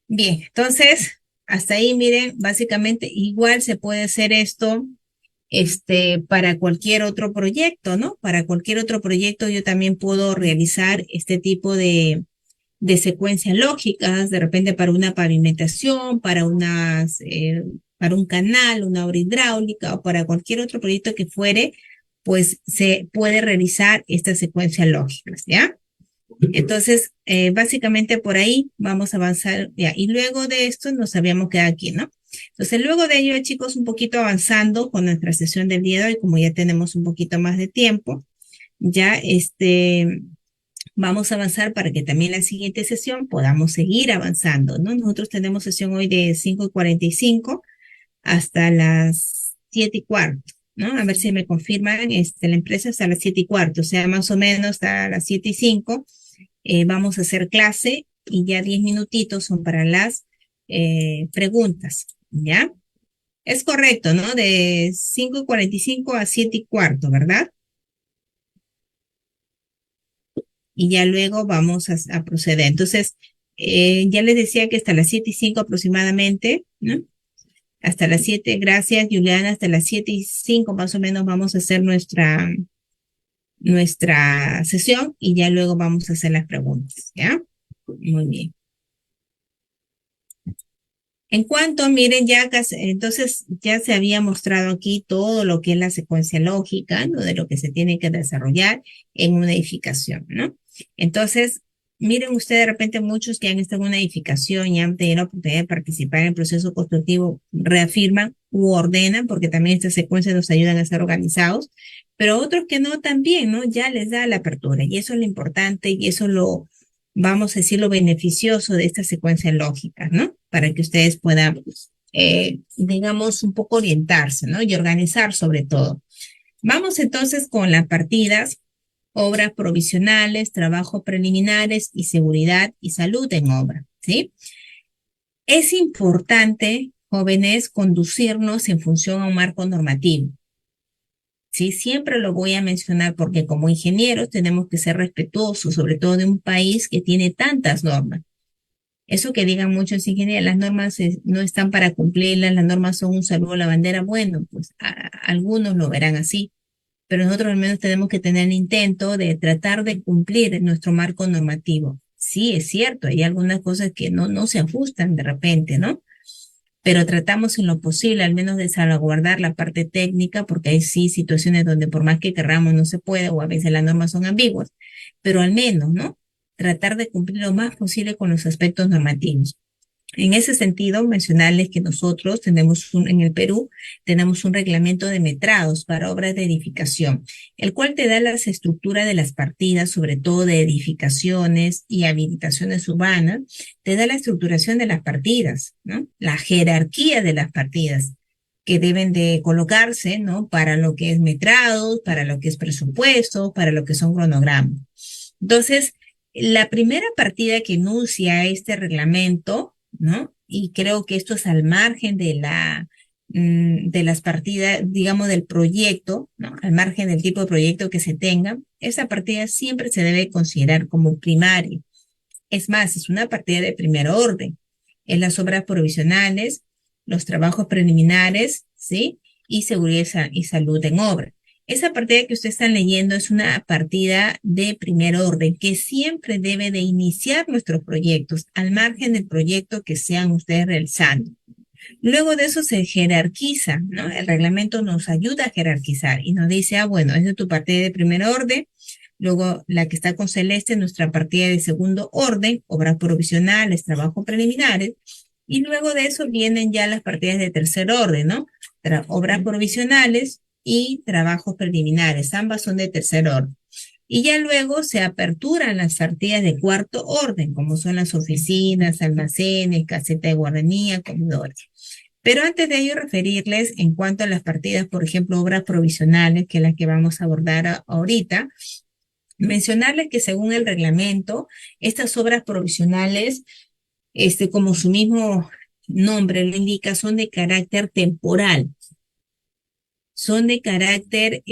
Bien, entonces, hasta ahí, miren, básicamente igual se puede hacer esto para cualquier otro proyecto, ¿no? Para cualquier otro proyecto yo también puedo realizar este tipo de secuencias lógicas, de repente para una pavimentación, para un canal, una obra hidráulica o para cualquier otro proyecto que fuere, pues se puede realizar estas secuencias lógicas, ¿ya? Entonces, básicamente por ahí vamos a avanzar, ya. Y luego de esto nos habíamos quedado aquí, ¿no? Entonces, luego de ello, chicos, un poquito avanzando con nuestra sesión del día de hoy, como ya tenemos un poquito más de tiempo, ya vamos a avanzar para que también la siguiente sesión podamos seguir avanzando, ¿no? Nosotros tenemos sesión hoy de 5:45 hasta las 7:15, ¿no? A ver si me confirman, la empresa hasta las 7:15, o sea, más o menos hasta las 7:05 vamos a hacer clase y ya 10 minutitos son para las preguntas, ¿ya? Es correcto, ¿no? De 5:45 a 7:15, ¿verdad? Y ya luego vamos a proceder. Entonces, ya les decía que hasta las 7:05 aproximadamente, ¿no? Hasta las 7, gracias, Juliana, hasta las 7:05 más o menos vamos a hacer nuestra sesión y ya luego vamos a hacer las preguntas, ¿ya? Muy bien. En cuanto, miren, entonces ya se había mostrado aquí todo lo que es la secuencia lógica, ¿no? De lo que se tiene que desarrollar en una edificación, ¿no? Entonces, miren ustedes de repente muchos que han estado en una edificación y han tenido la oportunidad de participar en el proceso constructivo, reafirman u ordenan, porque también estas secuencias nos ayudan a ser organizados, pero otros que no también, ¿no? Ya les da la apertura y eso es lo importante y eso vamos a decir, lo beneficioso de esta secuencia lógica, ¿no? Para que ustedes puedan, digamos, un poco orientarse, ¿no? Y organizar sobre todo. Vamos entonces con las partidas, obras provisionales, trabajos preliminares y seguridad y salud en obra, ¿sí? Es importante, jóvenes, conducirnos en función a un marco normativo. Sí, siempre lo voy a mencionar porque como ingenieros tenemos que ser respetuosos, sobre todo de un país que tiene tantas normas. Eso que digan muchos ingenieros, las normas no están para cumplirlas, las normas son un saludo a la bandera. Bueno, pues algunos lo verán así, pero nosotros al menos tenemos que tener el intento de tratar de cumplir nuestro marco normativo. Sí, es cierto, hay algunas cosas que no se ajustan de repente, ¿no? Pero tratamos en lo posible al menos de salvaguardar la parte técnica, porque hay sí situaciones donde por más que querramos no se puede, o a veces las normas son ambiguas, pero al menos, ¿no? Tratar de cumplir lo más posible con los aspectos normativos. En ese sentido, mencionarles que nosotros en el Perú, tenemos un reglamento de metrados para obras de edificación, el cual te da las estructuras de las partidas, sobre todo de edificaciones y habilitaciones urbanas, te da la estructuración de las partidas, ¿no? La jerarquía de las partidas que deben de colocarse, ¿no? Para lo que es metrados, para lo que es presupuesto, para lo que son cronogramas. Entonces, la primera partida que enuncia este reglamento, ¿no? Y creo que esto es al margen de las partidas, digamos, del proyecto, ¿no? Al margen del tipo de proyecto que se tenga, esa partida siempre se debe considerar como primaria. Es más, es una partida de primer orden. Es las obras provisionales, los trabajos preliminares, ¿sí? Y seguridad y salud en obra. Esa partida que ustedes están leyendo es una partida de primer orden que siempre debe de iniciar nuestros proyectos al margen del proyecto que sean ustedes realizando. Luego de eso se jerarquiza, ¿no? El reglamento nos ayuda a jerarquizar y nos dice, bueno, esa es tu partida de primer orden. Luego la que está con celeste, nuestra partida de segundo orden, obras provisionales, trabajos preliminares. Y luego de eso vienen ya las partidas de tercer orden, ¿no? Obras provisionales y trabajos preliminares. Ambas son de tercer orden. Y ya luego se aperturan las partidas de cuarto orden, como son las oficinas, almacenes, caseta de guardería, comedores. Pero antes de ello, referirles en cuanto a las partidas, por ejemplo, obras provisionales, que es la que vamos a abordar ahorita, mencionarles que según el reglamento, estas obras provisionales, como su mismo nombre lo indica, son de carácter temporal, son de carácter,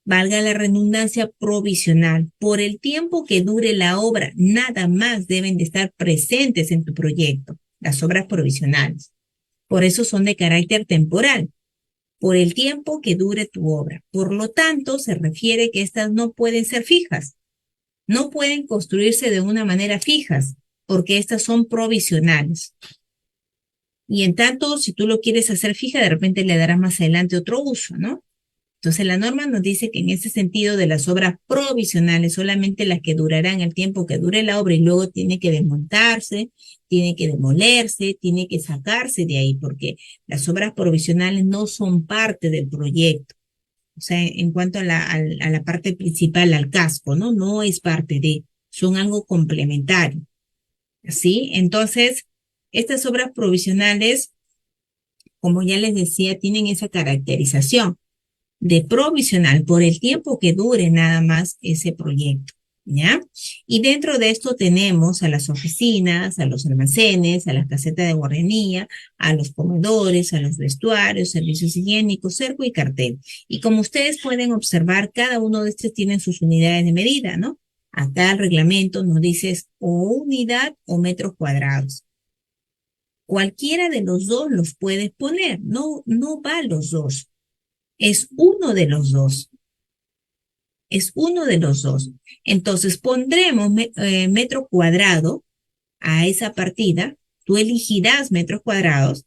valga la redundancia, provisional. Por el tiempo que dure la obra, nada más deben de estar presentes en tu proyecto, las obras provisionales. Por eso son de carácter temporal, por el tiempo que dure tu obra. Por lo tanto, se refiere que estas no pueden ser fijas, no pueden construirse de una manera fijas, porque estas son provisionales. Y en tanto, si tú lo quieres hacer fija, de repente le darás más adelante otro uso, ¿no? Entonces la norma nos dice que en ese sentido de las obras provisionales, solamente las que durarán el tiempo que dure la obra y luego tiene que desmontarse, tiene que demolerse, tiene que sacarse de ahí, porque las obras provisionales no son parte del proyecto. O sea, en cuanto a la parte principal, al casco, ¿no? No es parte de, son algo complementario. ¿Sí? Entonces, estas obras provisionales, como ya les decía, tienen esa caracterización de provisional por el tiempo que dure nada más ese proyecto, ¿ya? Y dentro de esto tenemos a las oficinas, a los almacenes, a las casetas de guardería, a los comedores, a los vestuarios, servicios higiénicos, cerco y cartel. Y como ustedes pueden observar, cada uno de estos tiene sus unidades de medida, ¿no? Acá el reglamento nos dice o unidad o metros cuadrados. Cualquiera de los dos los puedes poner, no va los dos. Es uno de los dos. Es uno de los dos. Entonces pondremos metro cuadrado a esa partida. Tú elegirás metros cuadrados.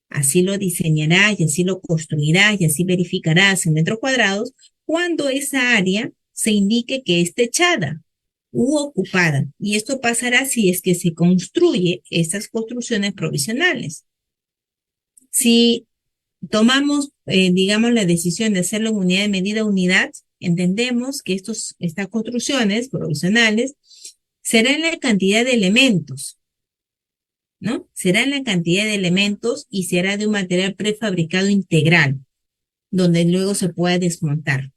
Así lo diseñarás y así lo construirás y así verificarás en metros cuadrados cuando esa área se indique que es techada u ocupada. Y esto pasará si es que se construye estas construcciones provisionales. Si tomamos, digamos, la decisión de hacerlo en unidad de medida unidad, entendemos que estas construcciones provisionales serán la cantidad de elementos, ¿no? Serán la cantidad de elementos y será de un material prefabricado integral, donde luego se pueda desmontar.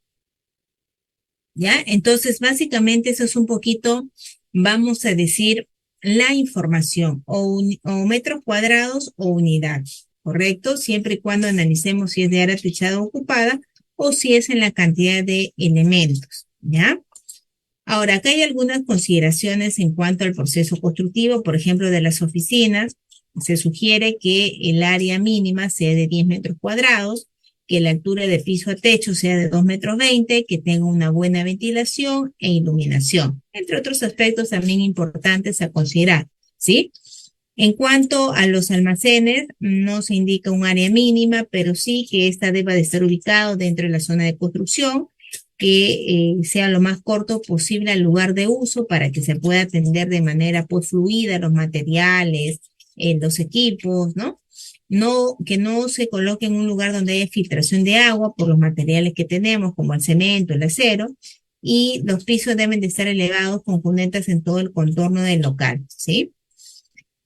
¿Ya? Entonces, básicamente eso es un poquito, vamos a decir, la información, o metros cuadrados o unidad, ¿correcto? Siempre y cuando analicemos si es de área techada o ocupada o si es en la cantidad de elementos, ¿ya? Ahora, acá hay algunas consideraciones en cuanto al proceso constructivo, por ejemplo, de las oficinas. Se sugiere que el área mínima sea de 10 metros cuadrados, que la altura de piso a techo sea de 2,20 metros, que tenga una buena ventilación e iluminación, entre otros aspectos también importantes a considerar, ¿sí? En cuanto a los almacenes, no se indica un área mínima, pero sí que esta deba de estar ubicado dentro de la zona de construcción, que sea lo más corto posible al lugar de uso para que se pueda atender de manera pues fluida los materiales, los equipos, ¿no? No, que no se coloque en un lugar donde haya filtración de agua por los materiales que tenemos, como el cemento, el acero, y los pisos deben de estar elevados con cunetas en todo el contorno del local, ¿sí?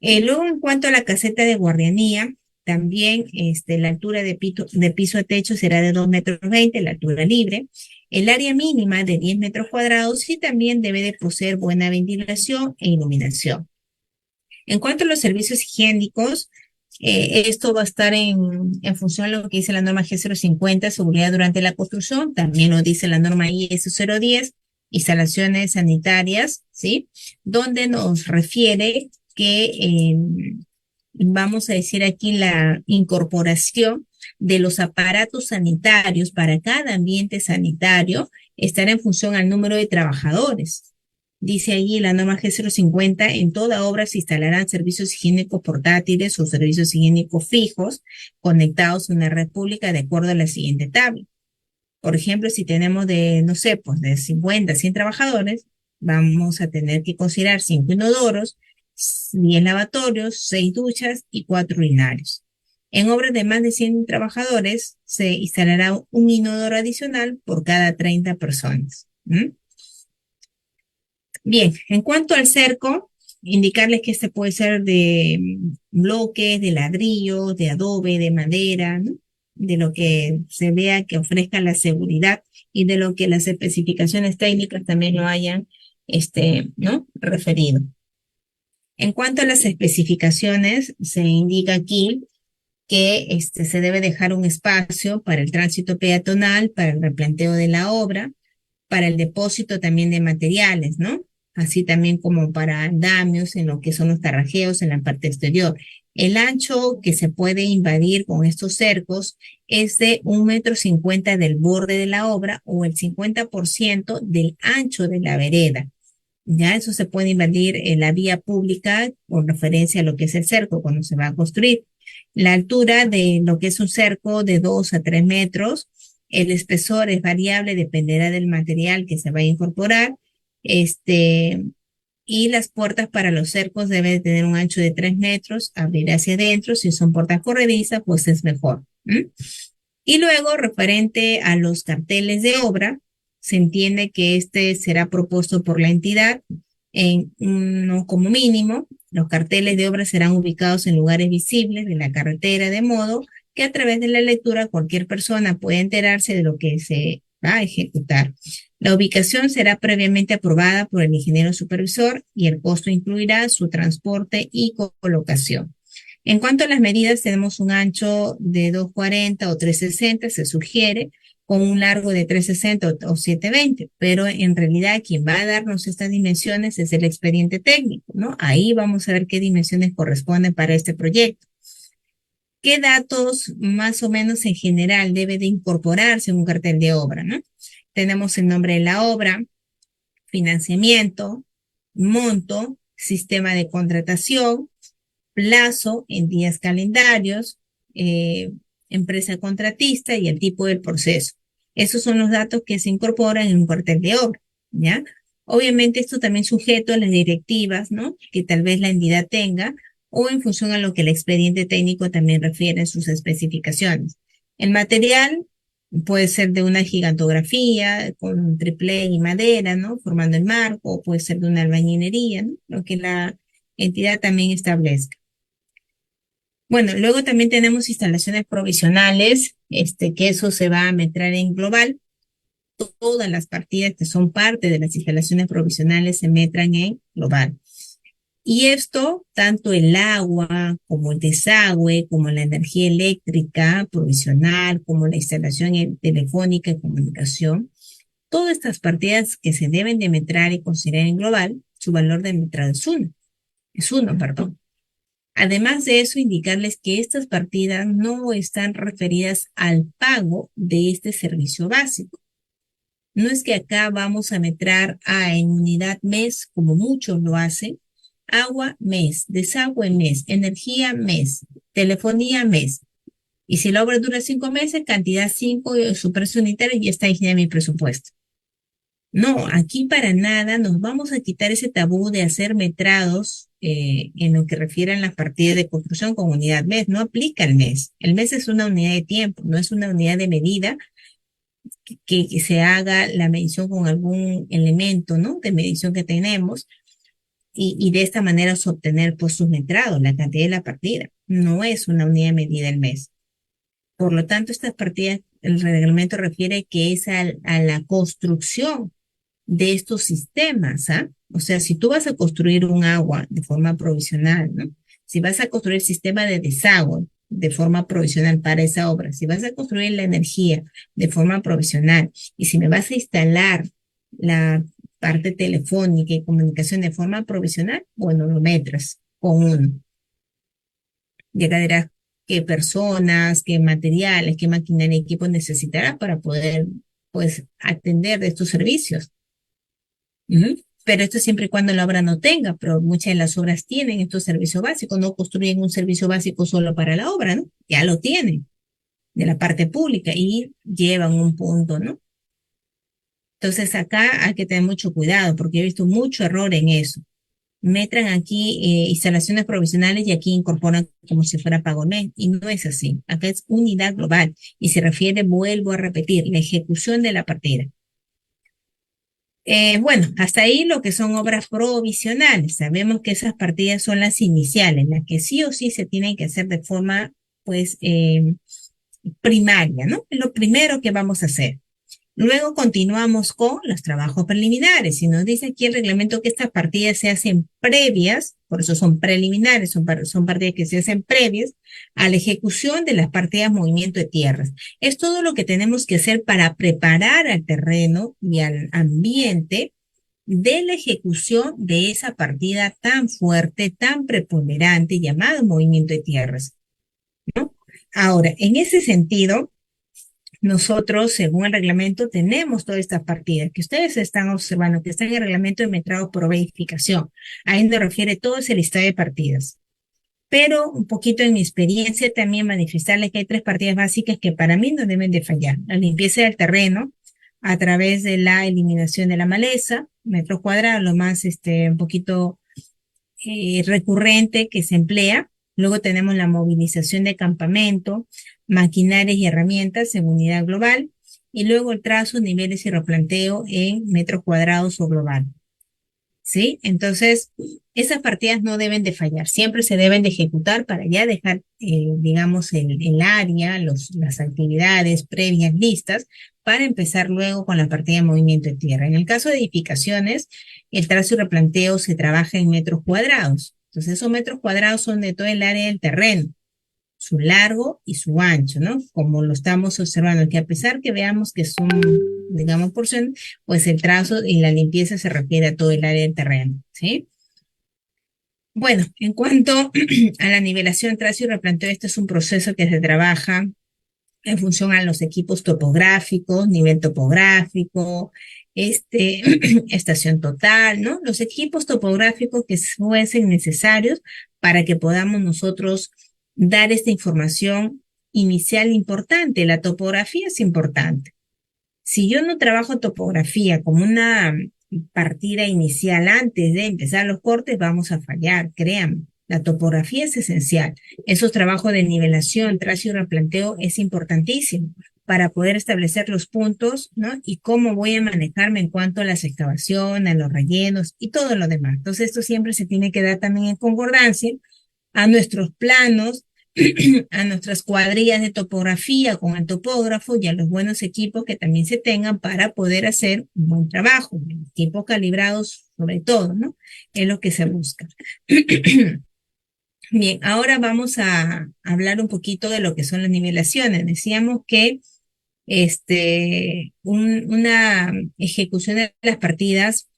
Luego, en cuanto a la caseta de guardianía, también la altura de piso a techo será de 2,20 m, la altura libre. El área mínima de 10 metros cuadrados y también debe de poseer buena ventilación e iluminación. En cuanto a los servicios higiénicos, esto va a estar en función de lo que dice la norma G050, seguridad durante la construcción, también lo dice la norma IS010, instalaciones sanitarias, ¿sí? Donde nos refiere que vamos a decir aquí la incorporación de los aparatos sanitarios para cada ambiente sanitario estará en función al número de trabajadores. Dice allí la norma G050, en toda obra se instalarán servicios higiénicos portátiles o servicios higiénicos fijos conectados a una red pública de acuerdo a la siguiente tabla. Por ejemplo, si tenemos no sé, pues de 50 a 100 trabajadores, vamos a tener que considerar 5 inodoros, 10 lavatorios, 6 duchas y 4 urinarios. En obras de más de 100 trabajadores, se instalará un inodoro adicional por cada 30 personas. Bien, en cuanto al cerco, indicarles que este puede ser de bloques, de ladrillo, de adobe, de madera, ¿no? De lo que se vea que ofrezca la seguridad y de lo que las especificaciones técnicas también lo hayan, ¿no? referido. En cuanto a las especificaciones, se indica aquí que se debe dejar un espacio para el tránsito peatonal, para el replanteo de la obra, para el depósito también de materiales, ¿no? Así también como para andamios en lo que son los tarrajeos en la parte exterior. El ancho que se puede invadir con estos cercos es de 1,50 m del borde de la obra o el 50% del ancho de la vereda. Ya eso se puede invadir en la vía pública con referencia a lo que es el cerco cuando se va a construir. La altura de lo que es un cerco de 2 a 3 metros. El espesor es variable, dependerá del material que se va a incorporar. Y las puertas para los cercos deben tener un ancho de 3 metros, abrir hacia adentro. Si son puertas corredizas, pues es mejor. Y luego, referente a los carteles de obra, se entiende que este será propuesto por la entidad en uno como mínimo. Los carteles de obra serán ubicados en lugares visibles de la carretera, de modo que a través de la lectura cualquier persona puede enterarse de lo que se va a ejecutar. La ubicación será previamente aprobada por el ingeniero supervisor y el costo incluirá su transporte y colocación. En cuanto a las medidas, tenemos un ancho de 2,40 o 3,60, se sugiere, con un largo de 3,60 o 7,20, pero en realidad quien va a darnos estas dimensiones es el expediente técnico, ¿no? Ahí vamos a ver qué dimensiones corresponden para este proyecto. ¿Qué datos más o menos en general debe de incorporarse en un cartel de obra, ¿no? Tenemos el nombre de la obra, financiamiento, monto, sistema de contratación, plazo en días calendarios, empresa contratista y el tipo del proceso. Esos son los datos que se incorporan en un cartel de obra, ¿ya? Obviamente esto también sujeto a las directivas, ¿no? Que tal vez la entidad tenga o en función a lo que el expediente técnico también refiere en sus especificaciones. El material puede ser de una gigantografía con un triplé y madera, ¿no? Formando el marco, o puede ser de una albañilería, ¿no? Lo que la entidad también establezca. Bueno, luego también tenemos instalaciones provisionales, que eso se va a meter en global. Todas las partidas que son parte de las instalaciones provisionales se metran en global. Y esto, tanto el agua, como el desagüe, como la energía eléctrica provisional, como la instalación telefónica y comunicación, todas estas partidas que se deben de metrar y considerar en global, su valor de metrado es uno, perdón. Además de eso, indicarles que estas partidas no están referidas al pago de este servicio básico. No es que acá vamos a meter en unidad mes, como muchos lo hacen, agua mes, desagüe mes, energía mes, telefonía mes. Y si la obra dura 5 meses, cantidad 5, su precio unitario y está ahí mi presupuesto. No, aquí para nada nos vamos a quitar ese tabú de hacer metrados en lo que refiere a las partidas de construcción con unidad mes. No aplica el mes. El mes es una unidad de tiempo, no es una unidad de medida que se haga la medición con algún elemento, ¿no? De medición que tenemos y de esta manera obtener pues sus metrados, la cantidad de la partida. No es una unidad de medida el mes. Por lo tanto, estas partidas, el reglamento refiere que es a la construcción de estos sistemas, ¿ah? O sea, si tú vas a construir un agua de forma provisional, ¿no? Si vas a construir el sistema de desagüe de forma provisional para esa obra, si vas a construir la energía de forma provisional y si me vas a instalar la parte telefónica y comunicación de forma provisional, bueno, lo metas con uno. Ya dirás qué personas, qué materiales, qué maquinaria y equipo necesitarás para poder, pues, atender de estos servicios. Ujú. Pero esto siempre y cuando la obra no tenga, pero muchas de las obras tienen estos servicios básicos, no construyen un servicio básico solo para la obra, ¿no? Ya lo tienen de la parte pública y llevan un punto, ¿no? Entonces acá hay que tener mucho cuidado porque he visto mucho error en eso. Metran aquí instalaciones provisionales y aquí incorporan como si fuera pagonet y no es así. Acá es unidad global y se refiere, vuelvo a repetir, la ejecución de la partida. Bueno, hasta ahí lo que son obras provisionales. Sabemos que esas partidas son las iniciales, las que sí o sí se tienen que hacer de forma, pues, primaria, ¿no? Es lo primero que vamos a hacer. Luego continuamos con los trabajos preliminares. Y nos dice aquí el reglamento que estas partidas se hacen previas, por eso son preliminares, son partidas que se hacen previas a la ejecución de las partidas movimiento de tierras. Es todo lo que tenemos que hacer para preparar al terreno y al ambiente de la ejecución de esa partida tan fuerte, tan preponderante llamado movimiento de tierras, ¿no? Ahora, en ese sentido, nosotros, según el reglamento, tenemos todas estas partidas que ustedes están observando, que está en el reglamento de metrado por verificación. Ahí nos refiere todo ese listado de partidas. Pero un poquito en mi experiencia también manifestarles que hay tres partidas básicas que para mí no deben de fallar. La limpieza del terreno a través de la eliminación de la maleza, metros cuadrados, lo más un poquito recurrente que se emplea. Luego tenemos la movilización de campamento, maquinarias y herramientas en unidad global. Y luego el trazo, niveles y replanteo en metros cuadrados o global. ¿Sí? Entonces, esas partidas no deben de fallar, siempre se deben de ejecutar para ya dejar, digamos, el área, las actividades previas listas para empezar luego con la partida de movimiento de tierra. En el caso de edificaciones, el trazo y replanteo se trabaja en metros cuadrados. Entonces, esos metros cuadrados son de todo el área del terreno, su largo y su ancho, ¿no? Como lo estamos observando, que a pesar que veamos que son, digamos, porción, pues el trazo y la limpieza se refiere a todo el área del terreno, ¿sí? Bueno, en cuanto a la nivelación, trazo y replanteo, este es un proceso que se trabaja en función a los equipos topográficos, nivel topográfico, estación total, ¿no? Los equipos topográficos que fuesen necesarios para que podamos nosotros dar esta información inicial importante. La topografía es importante. Si yo no trabajo topografía como una partida inicial antes de empezar los cortes, vamos a fallar, créanme. La topografía es esencial. Esos trabajos de nivelación, trazo y replanteo es importantísimo para poder establecer los puntos, ¿no? Y cómo voy a manejarme en cuanto a las excavaciones, a los rellenos y todo lo demás. Entonces, esto siempre se tiene que dar también en concordancia a nuestros planos, a nuestras cuadrillas de topografía con el topógrafo y a los buenos equipos que también se tengan para poder hacer un buen trabajo, equipos calibrados sobre todo, ¿no? Es lo que se busca. Bien, ahora vamos a hablar un poquito de lo que son las nivelaciones. Decíamos que una ejecución de las partidas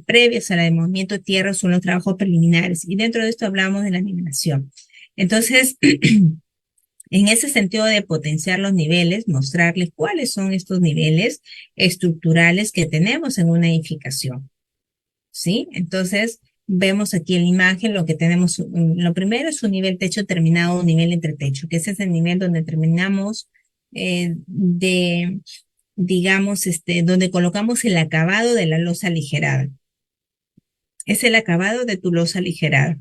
previas a la de movimiento de tierra son los trabajos preliminares y dentro de esto hablamos de la nivelación. Entonces, en ese sentido de potenciar los niveles, mostrarles cuáles son estos niveles estructurales que tenemos en una edificación, ¿sí? Entonces, vemos aquí en la imagen lo que tenemos. Lo primero es un nivel techo terminado, un nivel entretecho, que ese es el nivel donde terminamos de digamos, donde colocamos el acabado de la losa aligerada. Es el acabado de tu losa aligerada.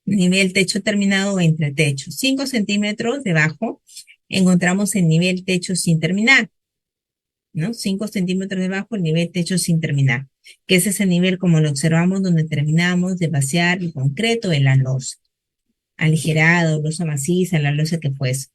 Nivel techo terminado o entretecho. 5 centímetros debajo encontramos el nivel techo sin terminar, ¿no? 5 centímetros debajo el nivel techo sin terminar, que es ese nivel como lo observamos donde terminamos de vaciar el concreto en la losa. Aligerado, losa maciza, la losa que fuese.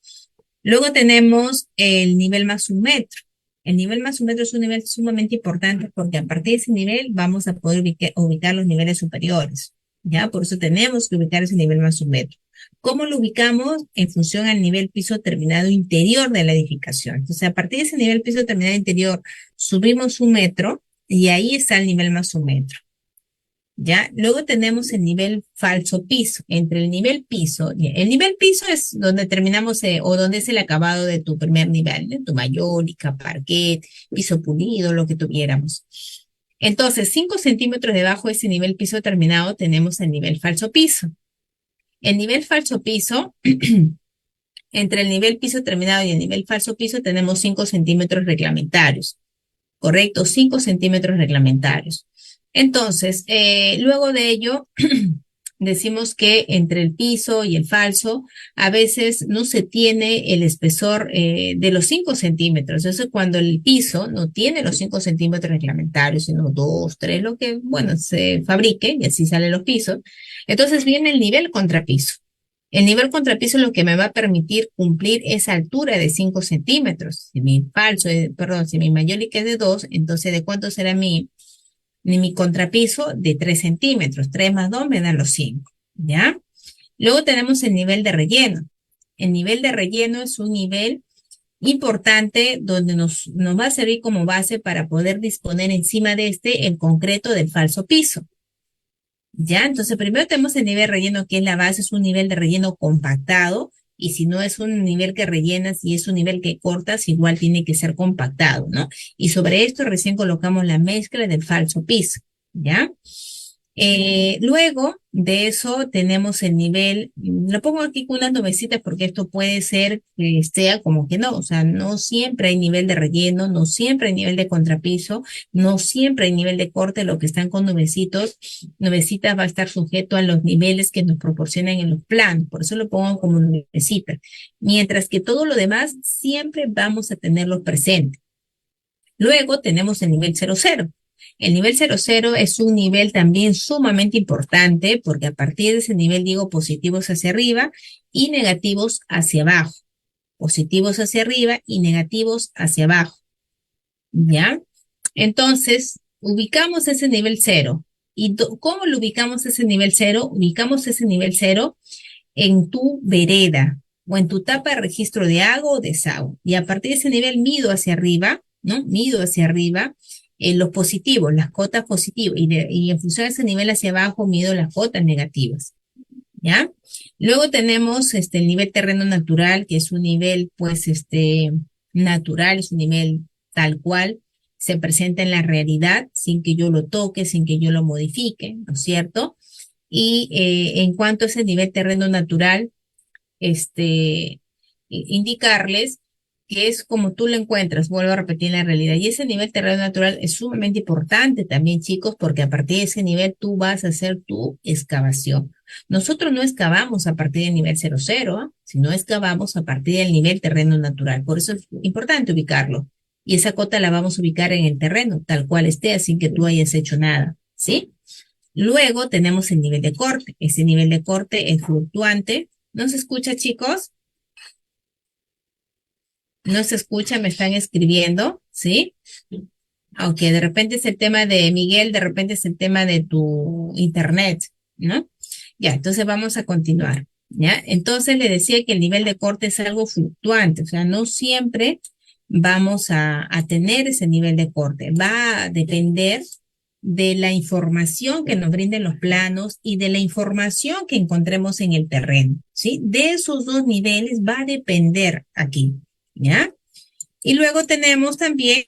Luego tenemos el nivel más un metro. El nivel más un metro es un nivel sumamente importante porque a partir de ese nivel vamos a poder ubicar los niveles superiores. ¿Ya? Por eso tenemos que ubicar ese nivel más un metro. ¿Cómo lo ubicamos? En función al nivel piso terminado interior de la edificación. Entonces, a partir de ese nivel piso terminado interior, subimos un metro y ahí está el nivel más un metro. ¿Ya? Luego tenemos el nivel falso piso. Entre el nivel piso es donde terminamos o donde es el acabado de tu primer nivel, de tu mayólica, parquet, piso pulido, lo que tuviéramos. Entonces, 5 centímetros debajo de ese nivel piso terminado tenemos el nivel falso piso. El nivel falso piso, entre el nivel piso terminado y el nivel falso piso tenemos 5 centímetros reglamentarios. ¿Correcto? 5 centímetros reglamentarios. Entonces, luego de ello, decimos que entre el piso y el falso, a veces no se tiene el espesor de los 5 centímetros. Eso es cuando el piso no tiene los 5 centímetros reglamentarios, sino 2, 3, lo que, bueno, se fabrique y así salen los pisos. Entonces viene el nivel contrapiso. El nivel contrapiso es lo que me va a permitir cumplir esa altura de 5 centímetros. Si mi falso, si mi mayólica es de 2, entonces ¿de cuánto será mi contrapiso? De 3 centímetros. 3 más 2 me dan los 5, ¿ya? Luego tenemos el nivel de relleno. El nivel de relleno es un nivel importante donde nos va a servir como base para poder disponer encima de el concreto del falso piso. ¿Ya? Entonces, primero tenemos el nivel relleno, que es la base, es un nivel de relleno compactado, y si no es un nivel que rellenas y es un nivel que cortas, igual tiene que ser compactado, ¿no? Y sobre esto recién colocamos la mezcla del falso piso, ¿ya? Luego de eso tenemos el nivel, lo pongo aquí con unas nubecitas porque esto puede ser que sea como que no, o sea, no siempre hay nivel de relleno, no siempre hay nivel de contrapiso, no siempre hay nivel de corte, lo que están con nubecitas va a estar sujeto a los niveles que nos proporcionan en los planos, por eso lo pongo como nubecitas, mientras que todo lo demás siempre vamos a tenerlo presente. Luego tenemos el nivel 00. El nivel 00 es un nivel también sumamente importante porque a partir de ese nivel digo positivos hacia arriba y negativos hacia abajo. Positivos hacia arriba y negativos hacia abajo. ¿Ya? Entonces, ubicamos ese nivel 0. ¿Y cómo lo ubicamos ese nivel 0? Ubicamos ese nivel 0 en tu vereda o en tu tapa de registro de agua o desagüe. Y a partir de ese nivel mido hacia arriba, ¿no? Mido hacia arriba los positivos, las cotas positivas, y en función de ese nivel hacia abajo mido las cotas negativas, ¿ya? Luego tenemos el nivel terreno natural, que es un nivel, pues, natural, es un nivel tal cual se presenta en la realidad, sin que yo lo toque, sin que yo lo modifique, ¿no es cierto? Y en cuanto a ese nivel terreno natural, indicarles que es como tú lo encuentras, vuelvo a repetir la realidad. Y ese nivel terreno natural es sumamente importante también, chicos, porque a partir de ese nivel tú vas a hacer tu excavación. Nosotros no excavamos a partir del nivel 00, ¿eh? Sino excavamos a partir del nivel terreno natural. Por eso es importante ubicarlo. Y esa cota la vamos a ubicar en el terreno, tal cual esté, sin que tú hayas hecho nada, ¿sí? Luego tenemos el nivel de corte. Ese nivel de corte es fluctuante. ¿No se escucha, chicos? No se escucha, me están escribiendo, ¿sí? Aunque de repente es el tema de Miguel, de repente es el tema de tu internet, ¿no? Ya, entonces vamos a continuar, ¿ya? Entonces le decía que el nivel de corte es algo fluctuante, o sea, no siempre vamos a tener ese nivel de corte. Va a depender de la información que nos brinden los planos y de la información que encontremos en el terreno, ¿sí? De esos dos niveles va a depender aquí, ¿ya? Y luego tenemos también,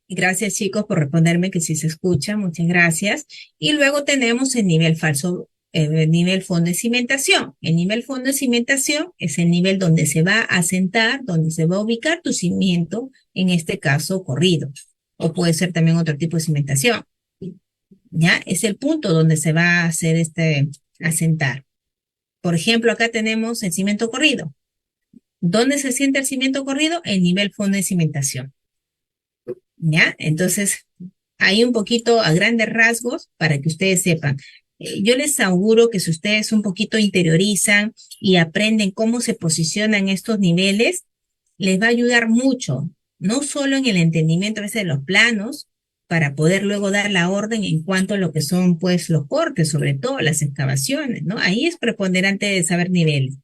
gracias chicos por responderme que sí se escucha, muchas gracias. Y luego tenemos el nivel falso, nivel fondo de cimentación. El nivel fondo de cimentación es el nivel donde se va a asentar, donde se va a ubicar tu cimiento, en este caso corrido, o puede ser también otro tipo de cimentación. ¿Ya? Es el punto donde se va a hacer asentar. Por ejemplo, acá tenemos el cimiento corrido. ¿Dónde se siente el cimiento corrido? El nivel fondo de cimentación. ¿Ya? Entonces, hay un poquito a grandes rasgos para que ustedes sepan. Yo les auguro que si ustedes un poquito interiorizan y aprenden cómo se posicionan estos niveles, les va a ayudar mucho, no solo en el entendimiento a veces de los planos, para poder luego dar la orden en cuanto a lo que son pues los cortes, sobre todo las excavaciones, ¿no? Ahí es preponderante de saber niveles.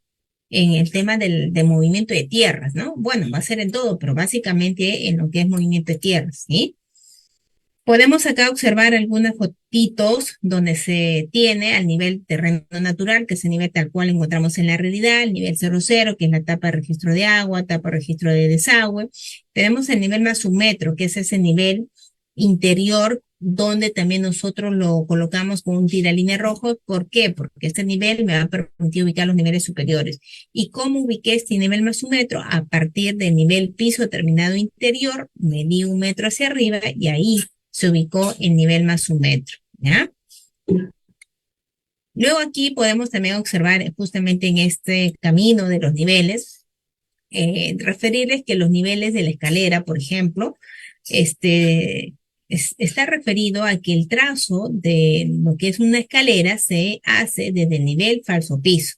En el tema de movimiento de tierras, ¿no? Bueno, va a ser en todo, pero básicamente en lo que es movimiento de tierras, ¿sí? Podemos acá observar algunas fotitos donde se tiene al nivel terreno natural, que es el nivel tal cual encontramos en la realidad, el nivel 00, que es la etapa de registro de agua, etapa de registro de desagüe. Tenemos el nivel más submetro, que es ese nivel interior donde también nosotros lo colocamos con un tiralínea rojo. ¿Por qué? Porque este nivel me va a permitir ubicar los niveles superiores. ¿Y cómo ubiqué este nivel más submetro? A partir del nivel piso terminado interior, medí 1 metro hacia arriba y ahí se ubicó el nivel más un metro, ¿ya? Luego aquí podemos también observar justamente en este camino de los niveles, referirles que los niveles de la escalera, por ejemplo, está referido a que el trazo de lo que es una escalera se hace desde el nivel falso piso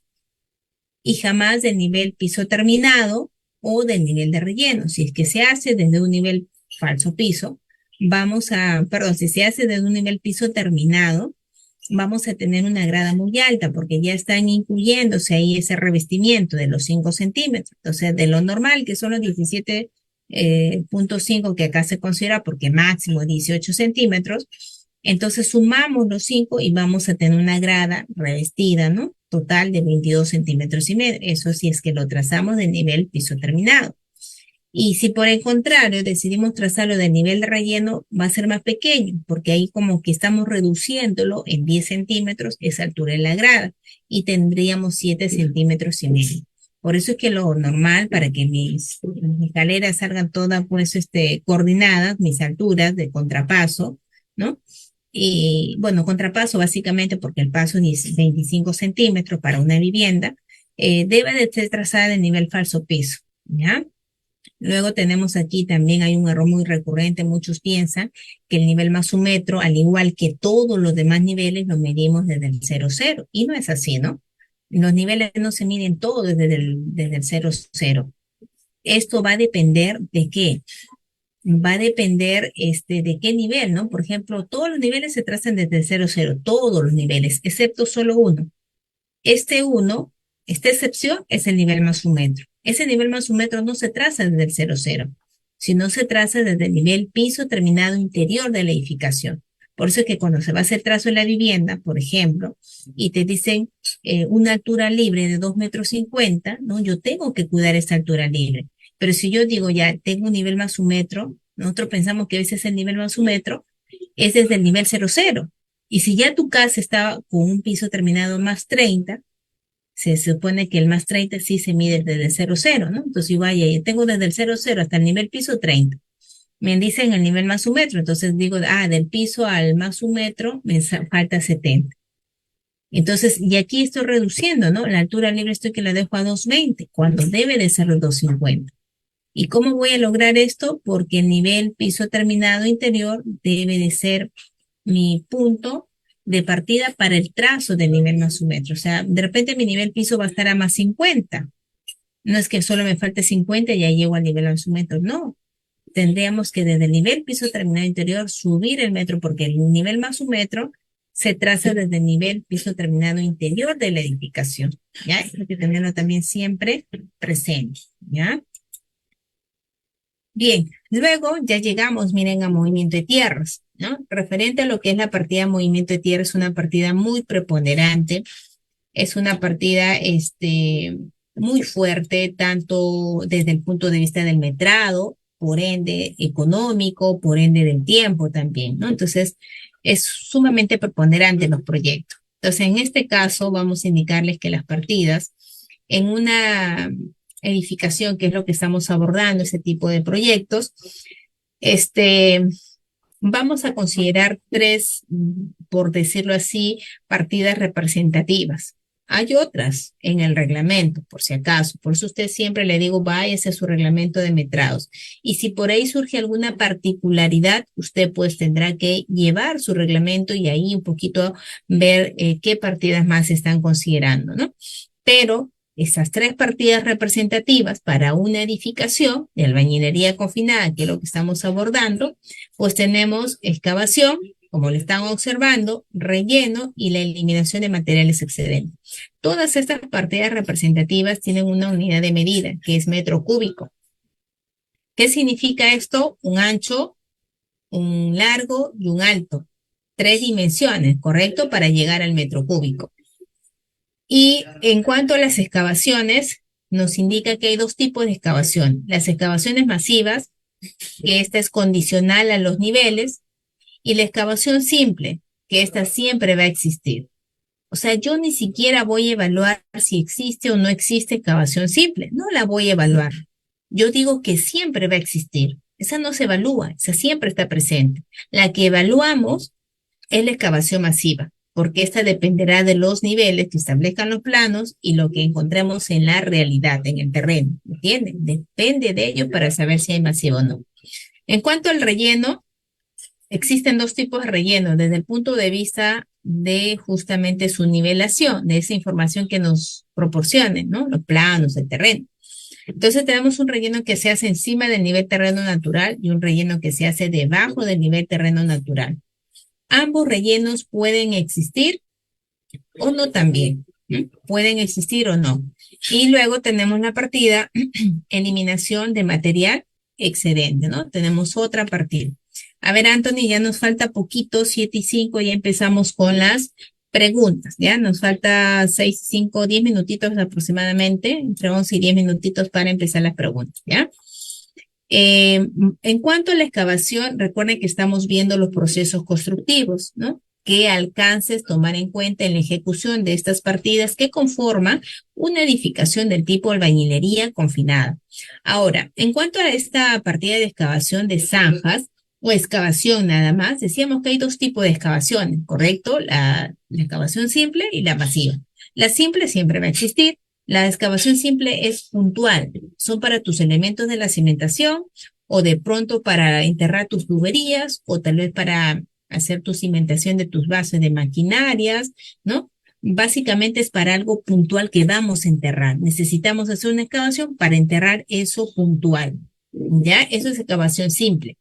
y jamás del nivel piso terminado o del nivel de relleno. Si es que se hace desde un nivel falso piso, si se hace desde un nivel piso terminado, vamos a tener una grada muy alta porque ya están incluyéndose ahí ese revestimiento de los 5 centímetros. Entonces, de lo normal, que son los 17.5 que acá se considera porque máximo 18 centímetros, entonces sumamos los 5 y vamos a tener una grada revestida, ¿no? Total de 22 centímetros y medio. Eso sí es que lo trazamos de nivel piso terminado. Y si por el contrario decidimos trazarlo del nivel de relleno, va a ser más pequeño, porque ahí como que estamos reduciéndolo en 10 centímetros esa altura en la grada y tendríamos 7 centímetros y medio. Por eso es que lo normal, para que mis escaleras salgan todas pues coordinadas, mis alturas de contrapaso, ¿no? Y bueno, contrapaso básicamente porque el paso es 25 centímetros para una vivienda, debe de ser trazada de nivel falso piso, ¿ya? Luego tenemos aquí también hay un error muy recurrente, muchos piensan que el nivel más un metro, al igual que todos los demás niveles, lo medimos desde el 00, y no es así, ¿no? Los niveles no se miden todos desde el 00. Esto va a depender de qué. Va a depender de qué nivel, ¿no? Por ejemplo, todos los niveles se trazan desde el 00, todos los niveles, excepto solo uno. Uno, esta excepción es el nivel más un metro. Ese nivel más un metro no se traza desde el 00, sino se traza desde el nivel piso terminado interior de la edificación. Por eso es que cuando se va a hacer trazo en la vivienda, por ejemplo, y te dicen una altura libre de 2,50 metros, ¿no? Yo tengo que cuidar esa altura libre. Pero si yo digo ya tengo un nivel más un metro, nosotros pensamos que a veces el nivel más un metro es desde el nivel 00. Y si ya tu casa estaba con un piso terminado más 30, se supone que el más 30 sí se mide desde el 00, ¿no? Entonces, yo vaya, yo tengo desde el 00 hasta el nivel piso 30. Me dicen el nivel más un metro, entonces digo, del piso al más un metro me falta 70. Entonces, y aquí estoy reduciendo, ¿no? La altura libre estoy que la dejo a 2,20, cuando debe de ser 2,50. ¿Y cómo voy a lograr esto? Porque el nivel piso terminado interior debe de ser mi punto de partida para el trazo del nivel más un metro. O sea, de repente mi nivel piso va a estar a más 50. No es que solo me falte 50 y ya llego al nivel más un metro. No. Tendríamos que desde el nivel piso terminado interior subir el metro porque el nivel más un metro se traza desde el nivel piso terminado interior de la edificación. ¿Ya? Eso hay que tenerlo también siempre presente. ¿Ya? Bien, luego ya llegamos, miren, a movimiento de tierras, ¿no? Referente a lo que es la partida de movimiento de tierra, es una partida muy preponderante, es una partida muy fuerte, tanto desde el punto de vista del metrado, por ende económico, por ende del tiempo también, ¿no? Entonces, es sumamente preponderante en los proyectos. Entonces, en este caso, vamos a indicarles que las partidas en una edificación, que es lo que estamos abordando, ese tipo de proyectos, este, vamos a considerar tres, por decirlo así, partidas representativas. Hay otras en el reglamento, por si acaso. Por eso usted siempre le digo, váyase a su reglamento de metrados. Y si por ahí surge alguna particularidad, usted pues tendrá que llevar su reglamento y ahí un poquito ver qué partidas más se están considerando, ¿no? Pero esas tres partidas representativas para una edificación de albañilería confinada, que es lo que estamos abordando, pues tenemos excavación, como lo están observando, relleno y la eliminación de materiales excedentes. Todas estas partidas representativas tienen una unidad de medida, que es metro cúbico. ¿Qué significa esto? Un ancho, un largo y un alto. Tres dimensiones, ¿correcto? Para llegar al metro cúbico. Y en cuanto a las excavaciones, nos indica que hay dos tipos de excavación. Las excavaciones masivas, que esta es condicional a los niveles, y la excavación simple, que esta siempre va a existir. O sea, yo ni siquiera voy a evaluar si existe o no existe excavación simple. No la voy a evaluar. Yo digo que siempre va a existir. Esa no se evalúa, esa siempre está presente. La que evaluamos es la excavación masiva, porque esta dependerá de los niveles que establezcan los planos y lo que encontremos en la realidad, en el terreno. ¿Entienden? Depende de ello para saber si hay masivo o no. En cuanto al relleno, existen dos tipos de relleno desde el punto de vista de justamente su nivelación, de esa información que nos proporcionen, ¿no? Los planos, el terreno. Entonces tenemos un relleno que se hace encima del nivel terreno natural y un relleno que se hace debajo del nivel terreno natural. Ambos rellenos pueden existir o no también. Pueden existir o no. Y luego tenemos la partida eliminación de material excedente, ¿no? Tenemos otra partida. A ver, Anthony, ya nos falta poquito, 7:05, ya empezamos con las preguntas, ¿ya? Nos falta 6, 5, 10 minutitos aproximadamente, entre 11 y 10 minutitos para empezar las preguntas, ¿ya? En cuanto a la excavación, recuerden que estamos viendo los procesos constructivos, ¿no? ¿Qué alcances tomar en cuenta en la ejecución de estas partidas que conforman una edificación del tipo albañilería confinada? Ahora, en cuanto a esta partida de excavación de zanjas o excavación nada más, decíamos que hay dos tipos de excavaciones, ¿correcto? La excavación simple y la masiva. La simple siempre va a existir. La excavación simple es puntual, son para tus elementos de la cimentación o de pronto para enterrar tus tuberías o tal vez para hacer tu cimentación de tus bases de maquinarias, ¿no? Básicamente es para algo puntual que vamos a enterrar. Necesitamos hacer una excavación para enterrar eso puntual, ¿ya? Eso es excavación simple.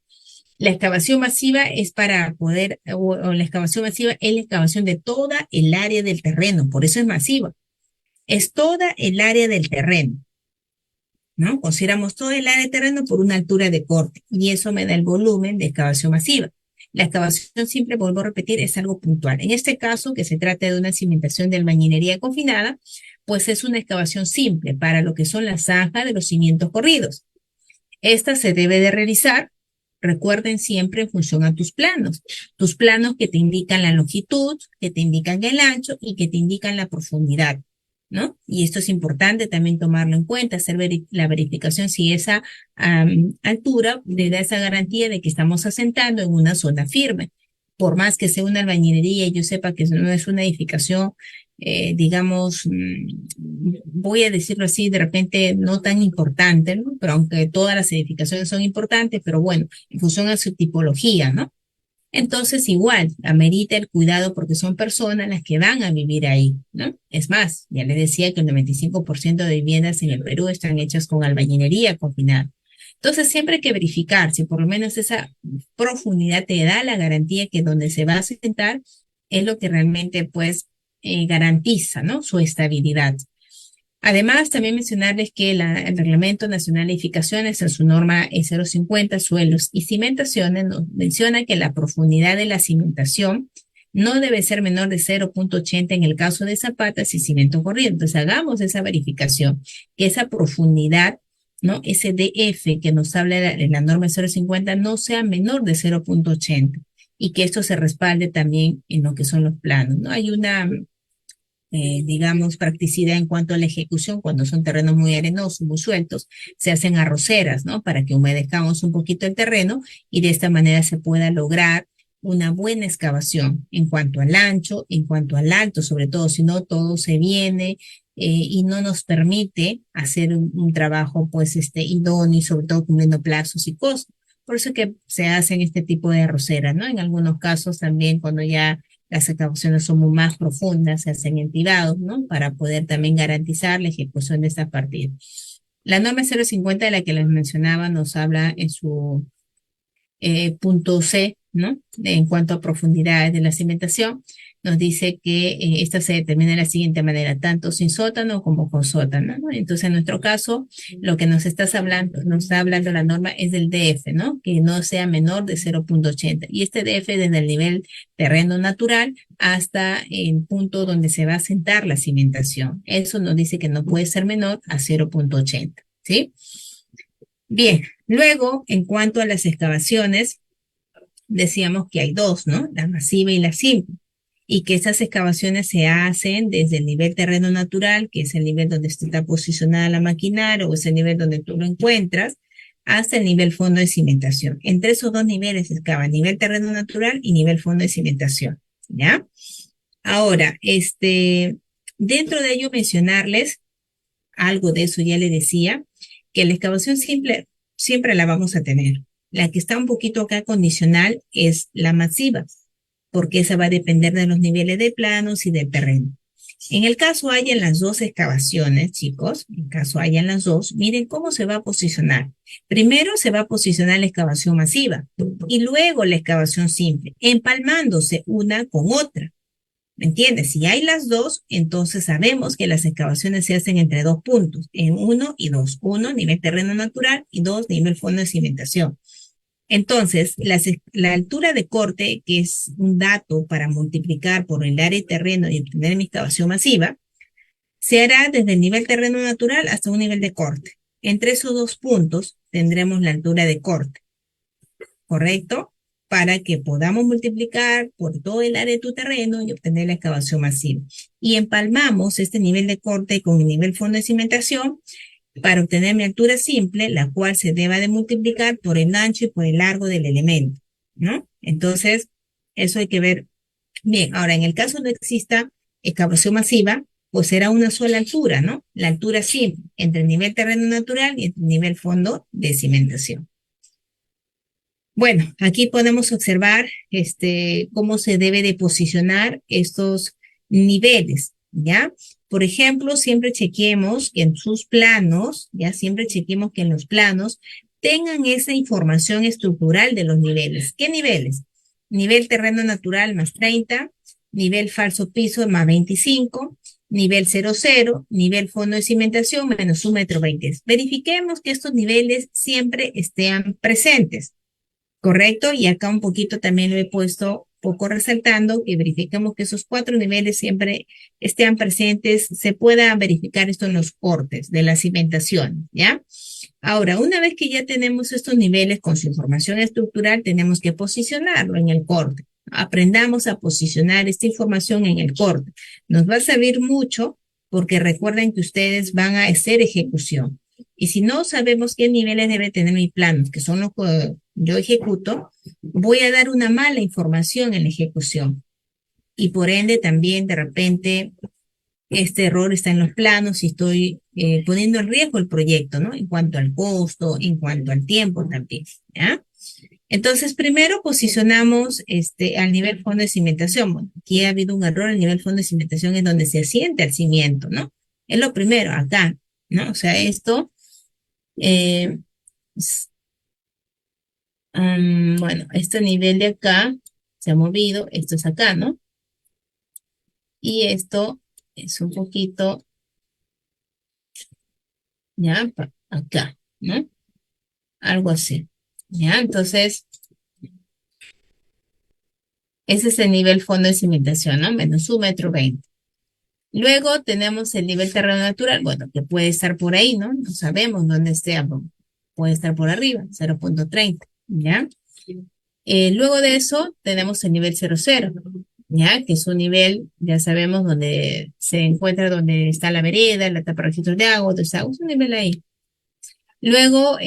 La excavación masiva es para poder, o la excavación masiva es la excavación de toda el área del terreno, por eso es masiva. Es toda el área del terreno, ¿no? Consideramos toda el área del terreno por una altura de corte y eso me da el volumen de excavación masiva. La excavación simple, vuelvo a repetir, es algo puntual. En este caso, que se trata de una cimentación de albañilería confinada, pues es una excavación simple para lo que son las zanjas de los cimientos corridos. Esta se debe de realizar, recuerden siempre en función a tus planos que te indican la longitud, que te indican el ancho y que te indican la profundidad, ¿no? Y esto es importante también tomarlo en cuenta, hacer la verificación si esa altura le da esa garantía de que estamos asentando en una zona firme. Por más que sea una albañilería y yo sepa que no es una edificación, digamos, voy a decirlo así, de repente no tan importante, ¿no? Pero aunque todas las edificaciones son importantes, pero bueno, en función a su tipología, ¿no? Entonces, igual, amerita el cuidado porque son personas las que van a vivir ahí, ¿no? Es más, ya les decía que el 95% de viviendas en el Perú están hechas con albañilería confinada. Entonces, siempre hay que verificar si por lo menos esa profundidad te da la garantía que donde se va a sentar es lo que realmente, pues, garantiza, ¿no? Su estabilidad. Además, también mencionarles que el Reglamento Nacional de Edificaciones, en su norma E050, suelos y cimentaciones, nos menciona que la profundidad de la cimentación no debe ser menor de 0,80 en el caso de zapatas y cemento corriente. Entonces, hagamos esa verificación, que esa profundidad, ¿no? Ese DF que nos habla de la norma 0,50 no sea menor de 0,80 y que esto se respalde también en lo que son los planos, ¿no? Hay una digamos, practicidad en cuanto a la ejecución, cuando son terrenos muy arenosos, muy sueltos, se hacen arroceras, ¿no? Para que humedezcamos un poquito el terreno y de esta manera se pueda lograr una buena excavación en cuanto al ancho, en cuanto al alto, sobre todo, si no todo se viene y no nos permite hacer un trabajo, pues, idóneo y sobre todo cumpliendo plazos y costos. Por eso es que se hacen este tipo de arroceras, ¿no? En algunos casos también cuando ya las excavaciones son muy más profundas, se hacen en tirados, ¿no? Para poder también garantizar la ejecución de estas partidas. La norma 050 de la que les mencionaba nos habla en su punto C, ¿no? En cuanto a profundidades de la cimentación, nos dice que esta se determina de la siguiente manera, tanto sin sótano como con sótano, ¿no? Entonces, en nuestro caso, lo que nos está hablando la norma es del DF, ¿no? Que no sea menor de 0.80. Y este DF desde el nivel terreno natural hasta el punto donde se va a sentar la cimentación. Eso nos dice que no puede ser menor a 0.80, ¿sí? Bien, luego, en cuanto a las excavaciones, decíamos que hay dos, ¿no? La masiva y la simple. Y que esas excavaciones se hacen desde el nivel terreno natural, que es el nivel donde está posicionada la maquinaria o es el nivel donde tú lo encuentras, hasta el nivel fondo de cimentación. Entre esos dos niveles se excava nivel terreno natural y nivel fondo de cimentación, ¿ya? Ahora, dentro de ello mencionarles algo de eso ya le decía, que la excavación simple siempre la vamos a tener. La que está un poquito acá condicional es la masiva, porque esa va a depender de los niveles de planos y del terreno. En el caso hayan las dos excavaciones, chicos, en caso hayan las dos, miren cómo se va a posicionar. Primero se va a posicionar la excavación masiva y luego la excavación simple, empalmándose una con otra. ¿Me entiendes? Si hay las dos, entonces sabemos que las excavaciones se hacen entre dos puntos, en uno y dos. Uno, nivel terreno natural y dos, nivel fondo de cimentación. Entonces, la altura de corte, que es un dato para multiplicar por el área de terreno y obtener mi excavación masiva, se hará desde el nivel terreno natural hasta un nivel de corte. Entre esos dos puntos tendremos la altura de corte. ¿Correcto? Para que podamos multiplicar por todo el área de tu terreno y obtener la excavación masiva. Y empalmamos este nivel de corte con el nivel fondo de cimentación para obtener mi altura simple, la cual se deba de multiplicar por el ancho y por el largo del elemento, ¿no? Entonces, eso hay que ver bien. Ahora, en el caso no exista excavación masiva, pues será una sola altura, ¿no? La altura simple entre el nivel terreno natural y el nivel fondo de cimentación. Bueno, aquí podemos observar cómo se debe de posicionar estos niveles, ¿ya? Por ejemplo, siempre chequemos que en sus planos, ya siempre chequemos que en los planos tengan esa información estructural de los niveles. ¿Qué niveles? Nivel terreno natural más 30, nivel falso piso más 25, nivel 00, nivel fondo de cimentación menos 1,20 m. Verifiquemos que estos niveles siempre estén presentes. Correcto, y acá un poquito también lo he puesto poco resaltando que verifiquemos que esos 4 niveles siempre estén presentes, se pueda verificar esto en los cortes de la cimentación, ¿ya? Ahora, una vez que ya tenemos estos niveles con su información estructural, tenemos que posicionarlo en el corte. Aprendamos a posicionar esta información en el corte. Nos va a servir mucho porque recuerden que ustedes van a hacer ejecución. Y si no sabemos qué niveles debe tener mi plan, que son los que yo ejecuto, voy a dar una mala información en la ejecución. Y por ende también de repente este error está en los planos y estoy poniendo en riesgo el proyecto, ¿no? En cuanto al costo, en cuanto al tiempo también, ¿ya? Entonces, primero posicionamos al nivel fondo de cimentación. Bueno, aquí ha habido un error, el nivel fondo de cimentación es donde se asienta el cimiento, ¿no? Es lo primero, acá, ¿no? O sea, esto eh, bueno, este nivel de acá se ha movido, esto es acá, ¿no? Y esto es un poquito, ya, acá, ¿no? Algo así, ¿ya? Entonces, ese es el nivel fondo de cimentación, ¿no? Menos 1,20 m. Luego tenemos el nivel terreno natural, bueno, que puede estar por ahí, ¿no? No sabemos dónde esté, puede estar por arriba, 0.30, ¿ya? Luego de eso tenemos el nivel 00. ya que es un nivel, ya sabemos, donde se encuentra donde está la vereda, la tapa de registros de agua, desagüe, es un nivel ahí. Luego, a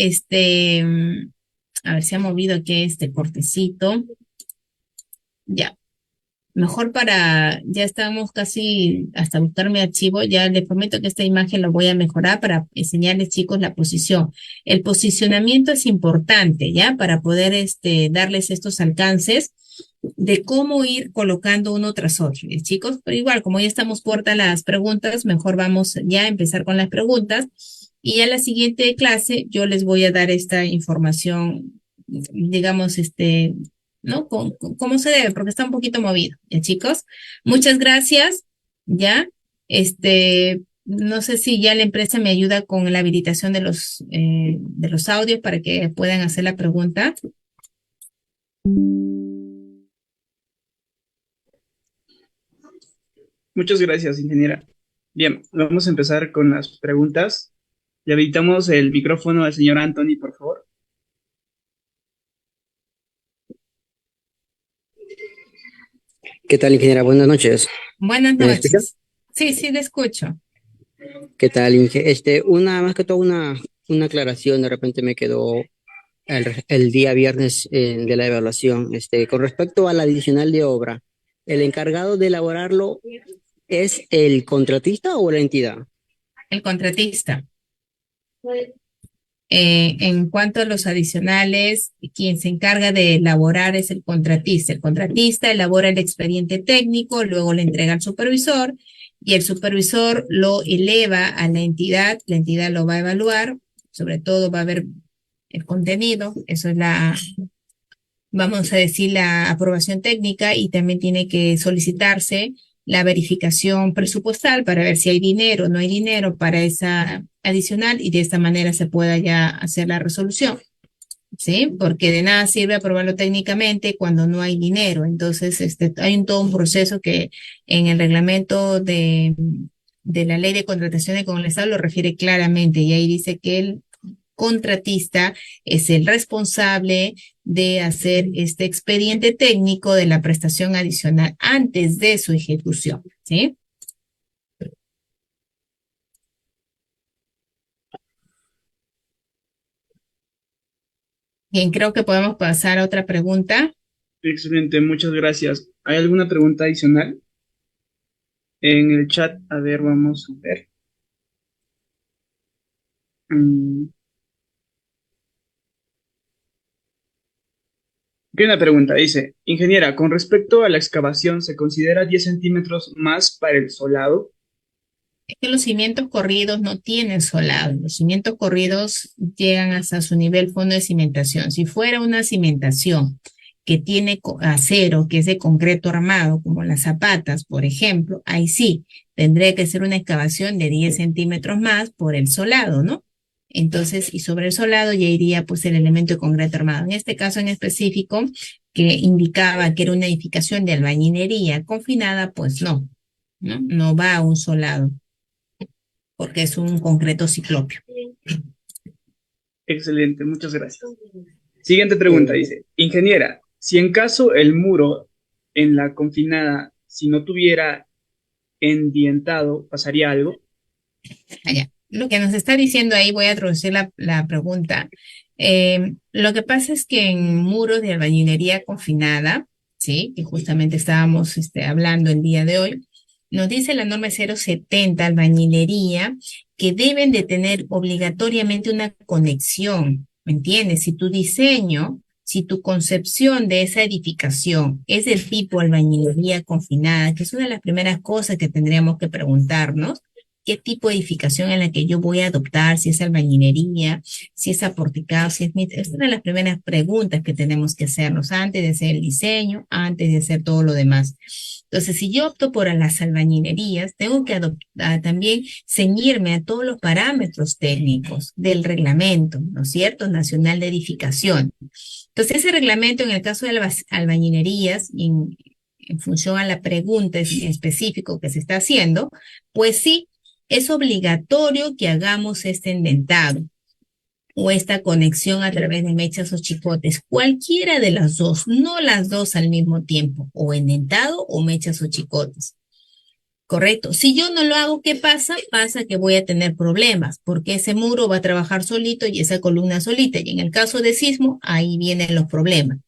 ver, se ha movido aquí este cortecito. Ya, mejor para, ya estamos casi hasta buscar mi archivo, ya les prometo que esta imagen lo voy a mejorar para enseñarles, chicos, la posición. El posicionamiento es importante, ¿ya? Para poder darles estos alcances de cómo ir colocando uno tras otro, ¿ya, chicos? Pero igual, como ya estamos cortas las preguntas, mejor vamos ya a empezar con las preguntas. Y a la siguiente clase yo les voy a dar esta información, digamos, ¿no? Cómo se debe, porque está un poquito movido, ¿ya, chicos? Muchas gracias, ¿ya? No sé si ya la empresa me ayuda con la habilitación de los audios para que puedan hacer la pregunta. Muchas gracias, ingeniera. Bien, vamos a empezar con las preguntas. Le habilitamos el micrófono al señor Anthony, por favor. ¿Qué tal, ingeniera? Buenas noches. Buenas ¿Me escucha? noches. Sí, sí, le escucho. ¿Qué tal, más que todo una aclaración, de repente me quedó el día viernes de la evaluación. Con respecto al adicional de obra, ¿el encargado de elaborarlo es el contratista o la entidad? El contratista. En cuanto a los adicionales, quien se encarga de elaborar es el contratista. El contratista elabora el expediente técnico, luego le entrega al supervisor y el supervisor lo eleva a la entidad lo va a evaluar, sobre todo va a ver el contenido, eso es vamos a decir, la aprobación técnica y también tiene que solicitarse la verificación presupuestal para ver si hay dinero o no hay dinero para esa adicional y de esta manera se pueda ya hacer la resolución, ¿sí? Porque de nada sirve aprobarlo técnicamente cuando no hay dinero. Entonces, hay todo un proceso que en el reglamento de la ley de contrataciones con el Estado lo refiere claramente y ahí dice que el contratista es el responsable de hacer este expediente técnico de la prestación adicional antes de su ejecución, ¿sí? Bien, creo que podemos pasar a otra pregunta. Excelente, muchas gracias. ¿Hay alguna pregunta adicional en el chat? A ver, vamos a ver. Mm, Aquí hay una pregunta, dice, ingeniera, con respecto a la excavación, ¿se considera 10 centímetros más para el solado? Es que los cimientos corridos no tienen solado. Los cimientos corridos llegan hasta su nivel fondo de cimentación. Si fuera una cimentación que tiene acero, que es de concreto armado, como las zapatas, por ejemplo, ahí sí, tendría que ser una excavación de 10 centímetros más por el solado, ¿no? Entonces, y sobre el solado ya iría pues el elemento de concreto armado. En este caso en específico, que indicaba que era una edificación de albañilería confinada, pues no, ¿no? No va a un solado porque es un concreto ciclópeo. Excelente, muchas gracias. Siguiente pregunta, Eh, dice, ingeniera, si en caso el muro en la confinada, si no tuviera endientado, ¿pasaría algo? Allá. Lo que nos está diciendo ahí, voy a traducir la pregunta. Lo que pasa es que en muros de albañilería confinada, ¿sí? Que justamente estábamos hablando el día de hoy, nos dice la norma 070 albañilería que deben de tener obligatoriamente una conexión, ¿me entiendes? Si tu diseño, si tu concepción de esa edificación es del tipo albañilería confinada, que es una de las primeras cosas que tendríamos que preguntarnos, qué tipo de edificación en la que yo voy a adoptar, si es albañilería, si es aporticado, si es es una de las primeras preguntas que tenemos que hacernos antes de hacer el diseño, antes de hacer todo lo demás. Entonces, si yo opto por las albañilerías, tengo que también ceñirme a todos los parámetros técnicos del reglamento, ¿no es cierto?, nacional de edificación. Entonces, ese reglamento, en el caso de las albañilerías, en función a la pregunta en específico que se está haciendo, pues sí, es obligatorio que hagamos este endentado. o esta conexión a través de mechas o chicotes. Cualquiera de las dos, no las dos al mismo tiempo, o en dentado o mechas o chicotes. Correcto. Si yo no lo hago, ¿qué pasa? Pasa que voy a tener problemas, porque ese muro va a trabajar solito y esa columna solita. Y en el caso de sismo, ahí vienen los problemas.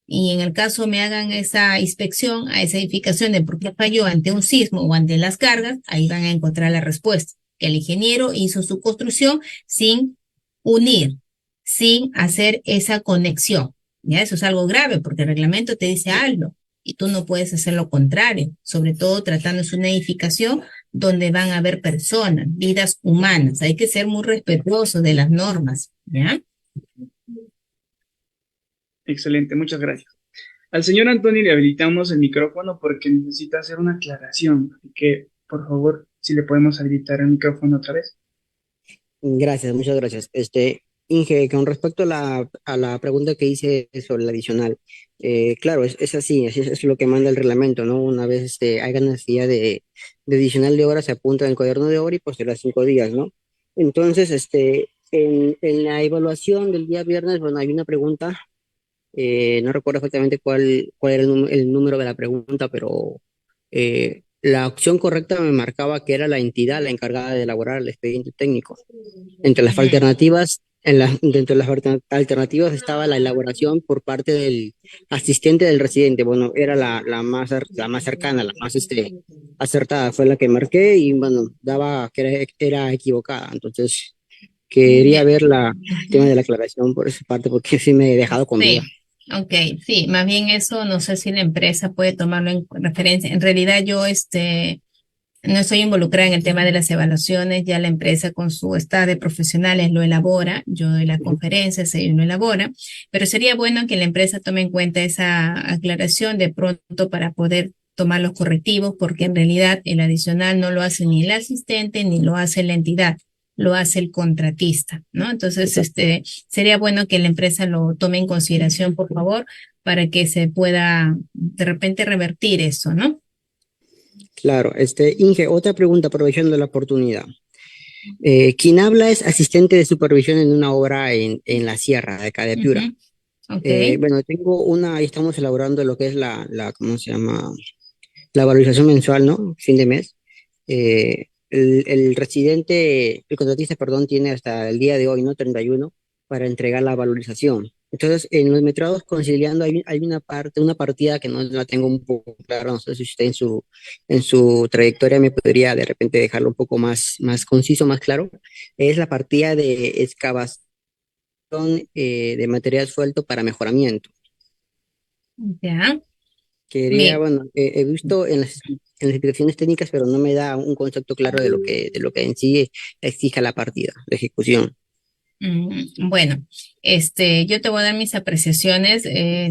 Y en el caso me hagan esa inspección a esa edificación de por qué falló ante un sismo o ante las cargas, ahí van a encontrar la respuesta. Que el ingeniero hizo su construcción sin unir, sin hacer esa conexión. Ya eso es algo grave porque el reglamento te dice algo y tú no puedes hacer lo contrario, sobre todo tratándose de una edificación donde van a haber personas, vidas humanas. Hay que ser muy respetuosos de las normas, ¿ya? Excelente, muchas gracias. Al señor Antonio le habilitamos el micrófono porque necesita hacer una aclaración. Así que, por favor, si le podemos habilitar el micrófono otra vez. Gracias, muchas gracias. Inge, con respecto a la pregunta que hice sobre el adicional, claro, es así, es lo que manda el reglamento, ¿no? Una vez haya necesidad de adicional de horas, se apunta en el cuaderno de obra y posterior a 5 días, ¿no? Entonces, en la evaluación del día viernes, bueno, hay una pregunta, no recuerdo exactamente cuál era el número de la pregunta, pero la opción correcta me marcaba que era la entidad la encargada de elaborar el expediente técnico. Entre las alternativas, dentro de las alternativas estaba la elaboración por parte del asistente del residente. Bueno, era la más cercana, la más acertada, fue la que marqué y bueno, daba que era equivocada. Entonces, quería ver el tema de la aclaración por esa parte porque sí me he dejado con duda. Sí, ok, sí, más bien eso no sé si la empresa puede tomarlo en referencia. En realidad yo no estoy involucrada en el tema de las evaluaciones, ya la empresa con su staff de profesionales lo elabora, yo doy las conferencias, ellos lo elabora, pero sería bueno que la empresa tome en cuenta esa aclaración de pronto para poder tomar los correctivos, porque en realidad el adicional no lo hace ni el asistente ni lo hace la entidad, lo hace el contratista, ¿no? Entonces, sería bueno que la empresa lo tome en consideración, por favor, para que se pueda de repente revertir eso, ¿no? Claro, Inge, otra pregunta aprovechando la oportunidad. Quien habla es asistente de supervisión en una obra en la sierra de acá de Piura. Ok. Bueno, estamos elaborando lo que es ¿cómo se llama? La valorización mensual, ¿no? Fin de mes. El contratista, perdón, tiene hasta el día de hoy, ¿no? 31, para entregar la valorización. Entonces, en los metrados conciliando hay una partida que no la tengo un poco clara, no sé si usted en su trayectoria me podría de repente dejarlo un poco más conciso, más claro. Es la partida de excavación de material suelto para mejoramiento. Ya. Quería, Bien. bueno, he visto en las explicaciones técnicas, pero no me da un concepto claro de lo que en sí exija la partida, la ejecución. Bueno, yo te voy a dar mis apreciaciones.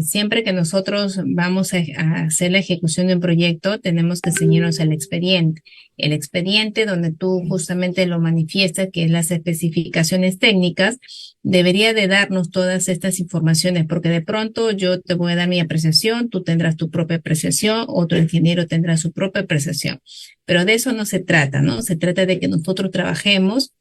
Siempre que nosotros vamos a hacer la ejecución de un proyecto, tenemos que ceñirnos al expediente. El expediente donde tú justamente lo manifiestas, que es las especificaciones técnicas, debería de darnos todas estas informaciones, porque de pronto yo te voy a dar mi apreciación, tú tendrás tu propia apreciación, otro ingeniero tendrá su propia apreciación. Pero de eso no se trata, ¿no? Se trata de que nosotros trabajemos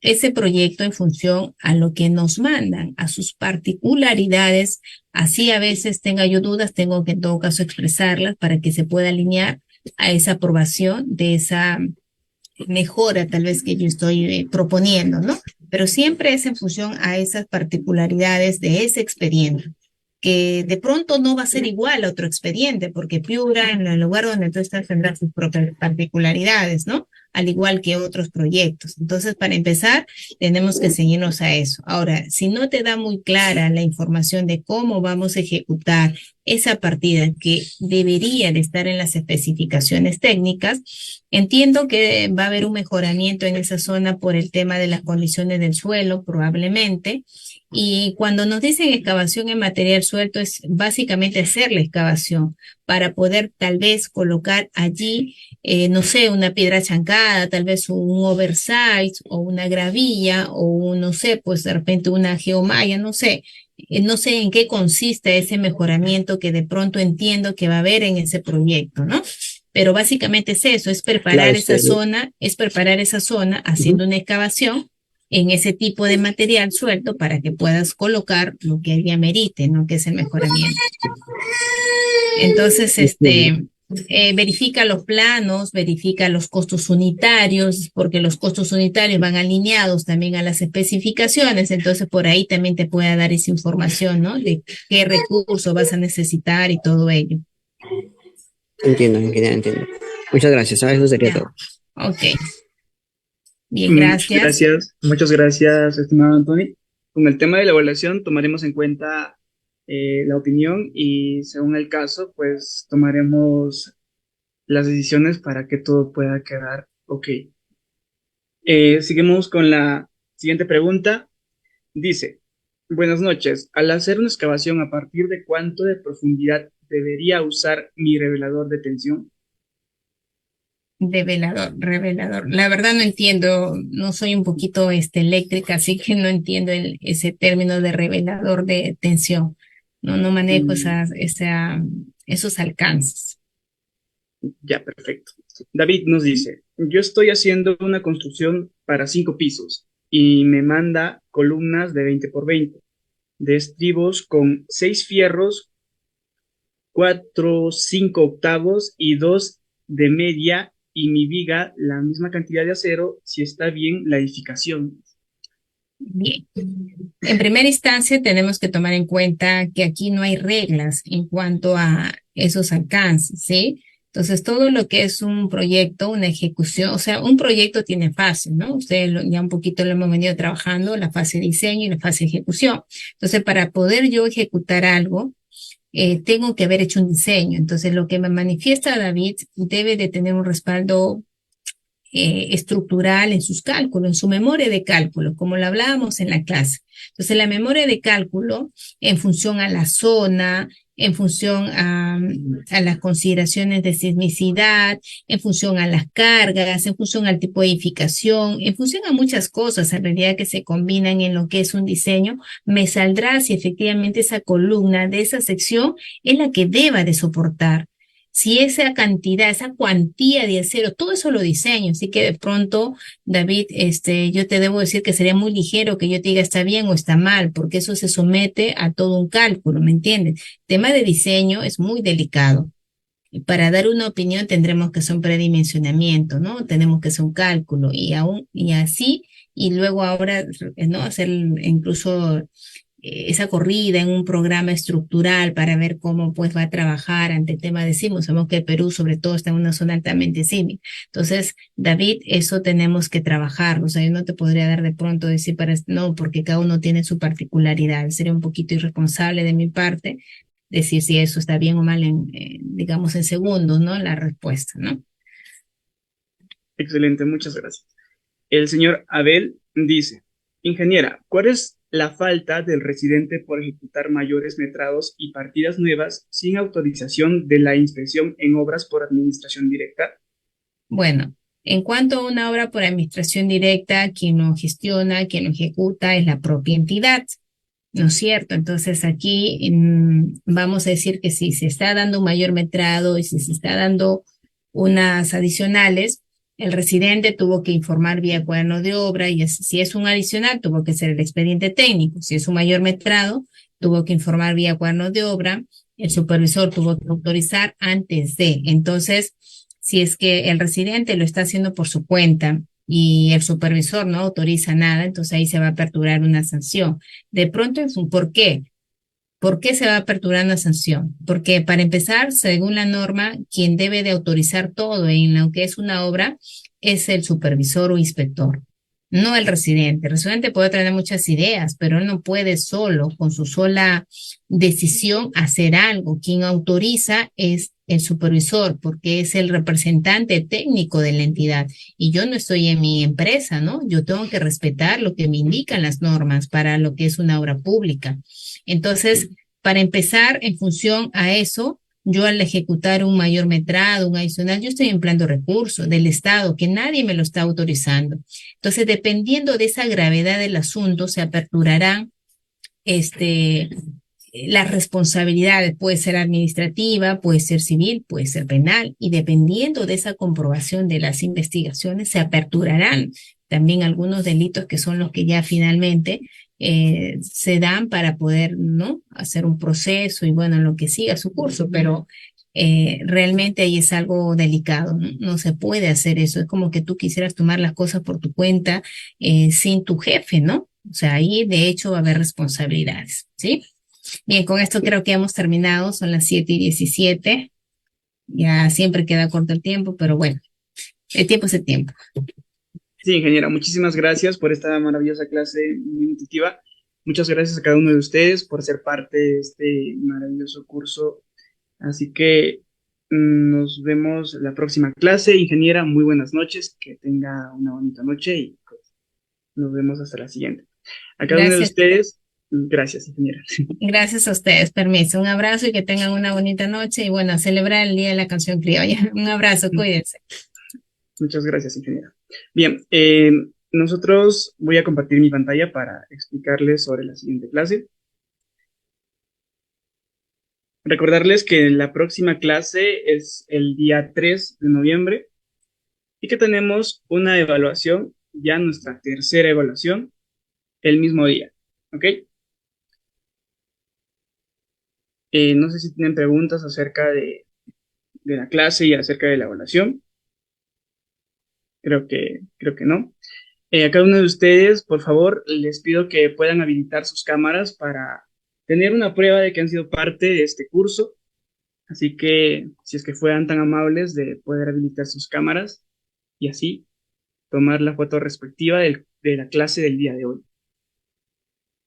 ese proyecto en función a lo que nos mandan, a sus particularidades. Así a veces tenga yo dudas, tengo que en todo caso expresarlas para que se pueda alinear a esa aprobación de esa mejora tal vez que yo estoy proponiendo, ¿no? Pero siempre es en función a esas particularidades de ese expediente, que de pronto no va a ser igual a otro expediente, porque Piura, en el lugar donde tú estás, tendrá sus propias particularidades, ¿no? Al igual que otros proyectos. Entonces, para empezar, tenemos que seguirnos a eso. Ahora, si no te da muy clara la información de cómo vamos a ejecutar esa partida que debería de estar en las especificaciones técnicas, entiendo que va a haber un mejoramiento en esa zona por el tema de las condiciones del suelo, probablemente. Y cuando nos dicen excavación en material suelto, es básicamente hacer la excavación para poder tal vez colocar allí, no sé, una piedra chancada, tal vez un oversize o una gravilla o no sé, pues de repente una geomalla, no sé. No sé en qué consiste ese mejoramiento que de pronto entiendo que va a haber en ese proyecto, ¿no? Pero básicamente es eso, Claro, es preparar esa zona haciendo una excavación en ese tipo de material suelto para que puedas colocar lo que ella merite, ¿no? Que es el mejoramiento. Entonces, Entiendo. verifica los planos, verifica los costos unitarios, porque los costos unitarios van alineados también a las especificaciones, entonces por ahí también te puede dar esa información, ¿no? De qué recursos vas a necesitar y todo ello. Entiendo, entiendo. Muchas gracias. Eso sería Ya. todo. Ok, bien, gracias. Muchas gracias, estimado Anthony. Con el tema de la evaluación tomaremos en cuenta la opinión y según el caso, pues tomaremos las decisiones para que todo pueda quedar ok. Seguimos con la siguiente pregunta. Dice, buenas noches. Al hacer una excavación, ¿a partir de cuánto de profundidad debería usar mi revelador de tensión? Develador, revelador. La verdad no entiendo, no soy un poquito eléctrica, así que no entiendo ese término de revelador de tensión. No manejo Mm, esos alcances. ya, perfecto. David nos dice, yo estoy haciendo una construcción para 5 pisos y me manda columnas de 20 por 20 de estribos con 6 fierros, 4 5 octavos y 2 de media y mi viga la misma cantidad de acero si está bien la edificación. Bien. En primera instancia, tenemos que tomar en cuenta que aquí no hay reglas en cuanto a esos alcances, ¿sí? Entonces, todo lo que es un proyecto, una ejecución, o sea, un proyecto tiene fases, ¿no? Ustedes ya un poquito lo hemos venido trabajando, la fase de diseño y la fase de ejecución. Entonces, para poder yo ejecutar algo, tengo que haber hecho un diseño. Entonces, lo que me manifiesta David debe de tener un respaldo estructural en sus cálculos, en su memoria de cálculo, como lo hablábamos en la clase. Entonces, la memoria de cálculo, en función a la zona, en función a las consideraciones de sismicidad, en función a las cargas, en función al tipo de edificación, en función a muchas cosas en realidad que se combinan en lo que es un diseño, me saldrá si efectivamente esa columna de esa sección es la que deba de soportar si esa cantidad, esa cuantía de acero, todo eso lo diseño, así que de pronto, David, yo te debo decir que sería muy ligero que yo te diga está bien o está mal, porque eso se somete a todo un cálculo, ¿me entiendes? Tema de diseño es muy delicado. Y para dar una opinión tendremos que hacer un predimensionamiento, ¿no? Tenemos que hacer un cálculo y así, y luego ahora, ¿no? Hacer incluso esa corrida en un programa estructural para ver cómo pues va a trabajar ante el tema de sismos. Sabemos que el Perú sobre todo está en una zona altamente sísmica. Entonces, David, eso tenemos que trabajar. O sea, yo no te podría dar de pronto decir no, porque cada uno tiene su particularidad. Sería un poquito irresponsable de mi parte decir si eso está bien o mal digamos, en segundos, ¿no? La respuesta, ¿no? Excelente, muchas gracias. El señor Abel dice, ingeniera, ¿cuál es la falta del residente por ejecutar mayores metrados y partidas nuevas sin autorización de la inspección en obras por administración directa? Bueno, en cuanto a una obra por administración directa, quien lo gestiona, quien lo ejecuta es la propia entidad. ¿No es cierto? Entonces aquí vamos a decir que si se está dando un mayor metrado y si se está dando unas adicionales, el residente tuvo que informar vía cuaderno de obra y si es un adicional, tuvo que ser el expediente técnico. Si es un mayor metrado, tuvo que informar vía cuaderno de obra. El supervisor tuvo que autorizar antes de. Entonces, si es que el residente lo está haciendo por su cuenta y el supervisor no autoriza nada, entonces ahí se va a aperturar una sanción. De pronto es un ¿por qué? ¿Por qué se va a aperturar una sanción? Porque para empezar, según la norma, quien debe de autorizar todo en lo que es una obra es el supervisor o inspector, no el residente. El residente puede tener muchas ideas, pero él no puede solo, con su sola decisión, hacer algo. Quien autoriza es el supervisor, porque es el representante técnico de la entidad. Y yo no estoy en mi empresa, ¿no? Yo tengo que respetar lo que me indican las normas para lo que es una obra pública. Entonces, para empezar, en función a eso, yo al ejecutar un mayor metrado, un adicional, yo estoy empleando recursos del Estado que nadie me lo está autorizando. Entonces, dependiendo de esa gravedad del asunto, se aperturarán las responsabilidades, puede ser administrativa, puede ser civil, puede ser penal, y dependiendo de esa comprobación de las investigaciones, se aperturarán también algunos delitos que son los que ya finalmente se dan para poder, ¿no? Hacer un proceso y bueno, lo que siga su curso, pero realmente ahí es algo delicado, ¿no? No se puede hacer eso, es como que tú quisieras tomar las cosas por tu cuenta sin tu jefe, ¿no? O sea, ahí de hecho va a haber responsabilidades, ¿sí? Bien, con esto creo que hemos terminado, son las 7:17, ya siempre queda corto el tiempo, pero bueno, el tiempo es el tiempo. Sí, ingeniera, muchísimas gracias por esta maravillosa clase muy nutritiva. Muchas gracias a cada uno de ustedes por ser parte de este maravilloso curso. Así que nos vemos en la próxima clase. Ingeniera, muy buenas noches, que tenga una bonita noche y pues, nos vemos hasta la siguiente. A cada uno de Gracias, ustedes, gracias, ingeniera. gracias a ustedes, permiso, un abrazo y que tengan una bonita noche y bueno, a celebrar el Día de la Canción Criolla. Un abrazo, cuídense. Muchas gracias, ingeniera. Bien, nosotros voy a compartir mi pantalla para explicarles sobre la siguiente clase. Recordarles que la próxima clase es el día 3 de noviembre y que tenemos una evaluación, ya nuestra tercera evaluación, el mismo día. ¿Ok? No sé si tienen preguntas acerca de la clase y acerca de la evaluación. Creo que no. A cada uno de ustedes, por favor, les pido que puedan habilitar sus cámaras para tener una prueba de que han sido parte de este curso. Así que, si es que fueran tan amables de poder habilitar sus cámaras y así tomar la foto respectiva de la clase del día de hoy.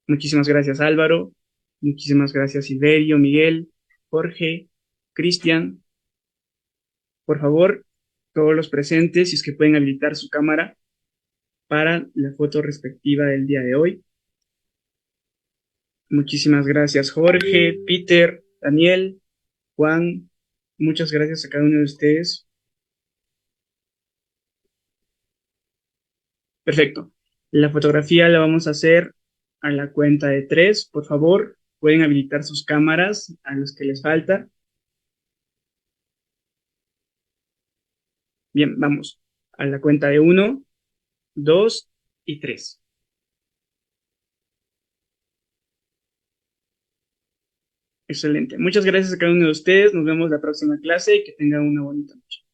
Muchísimas gracias, Álvaro. Muchísimas gracias, Silverio, Miguel, Jorge, Cristian. Por favor, todos los presentes, si es que pueden habilitar su cámara para la foto respectiva del día de hoy. Muchísimas gracias, Jorge, Peter, Daniel, Juan. Muchas gracias a cada uno de ustedes. Perfecto. La fotografía la vamos a hacer a la cuenta de 3. Por favor, pueden habilitar sus cámaras a los que les falta. Bien, vamos. A la cuenta de 1, 2 y 3. Excelente. Muchas gracias a cada uno de ustedes. Nos vemos la próxima clase y que tengan una bonita noche.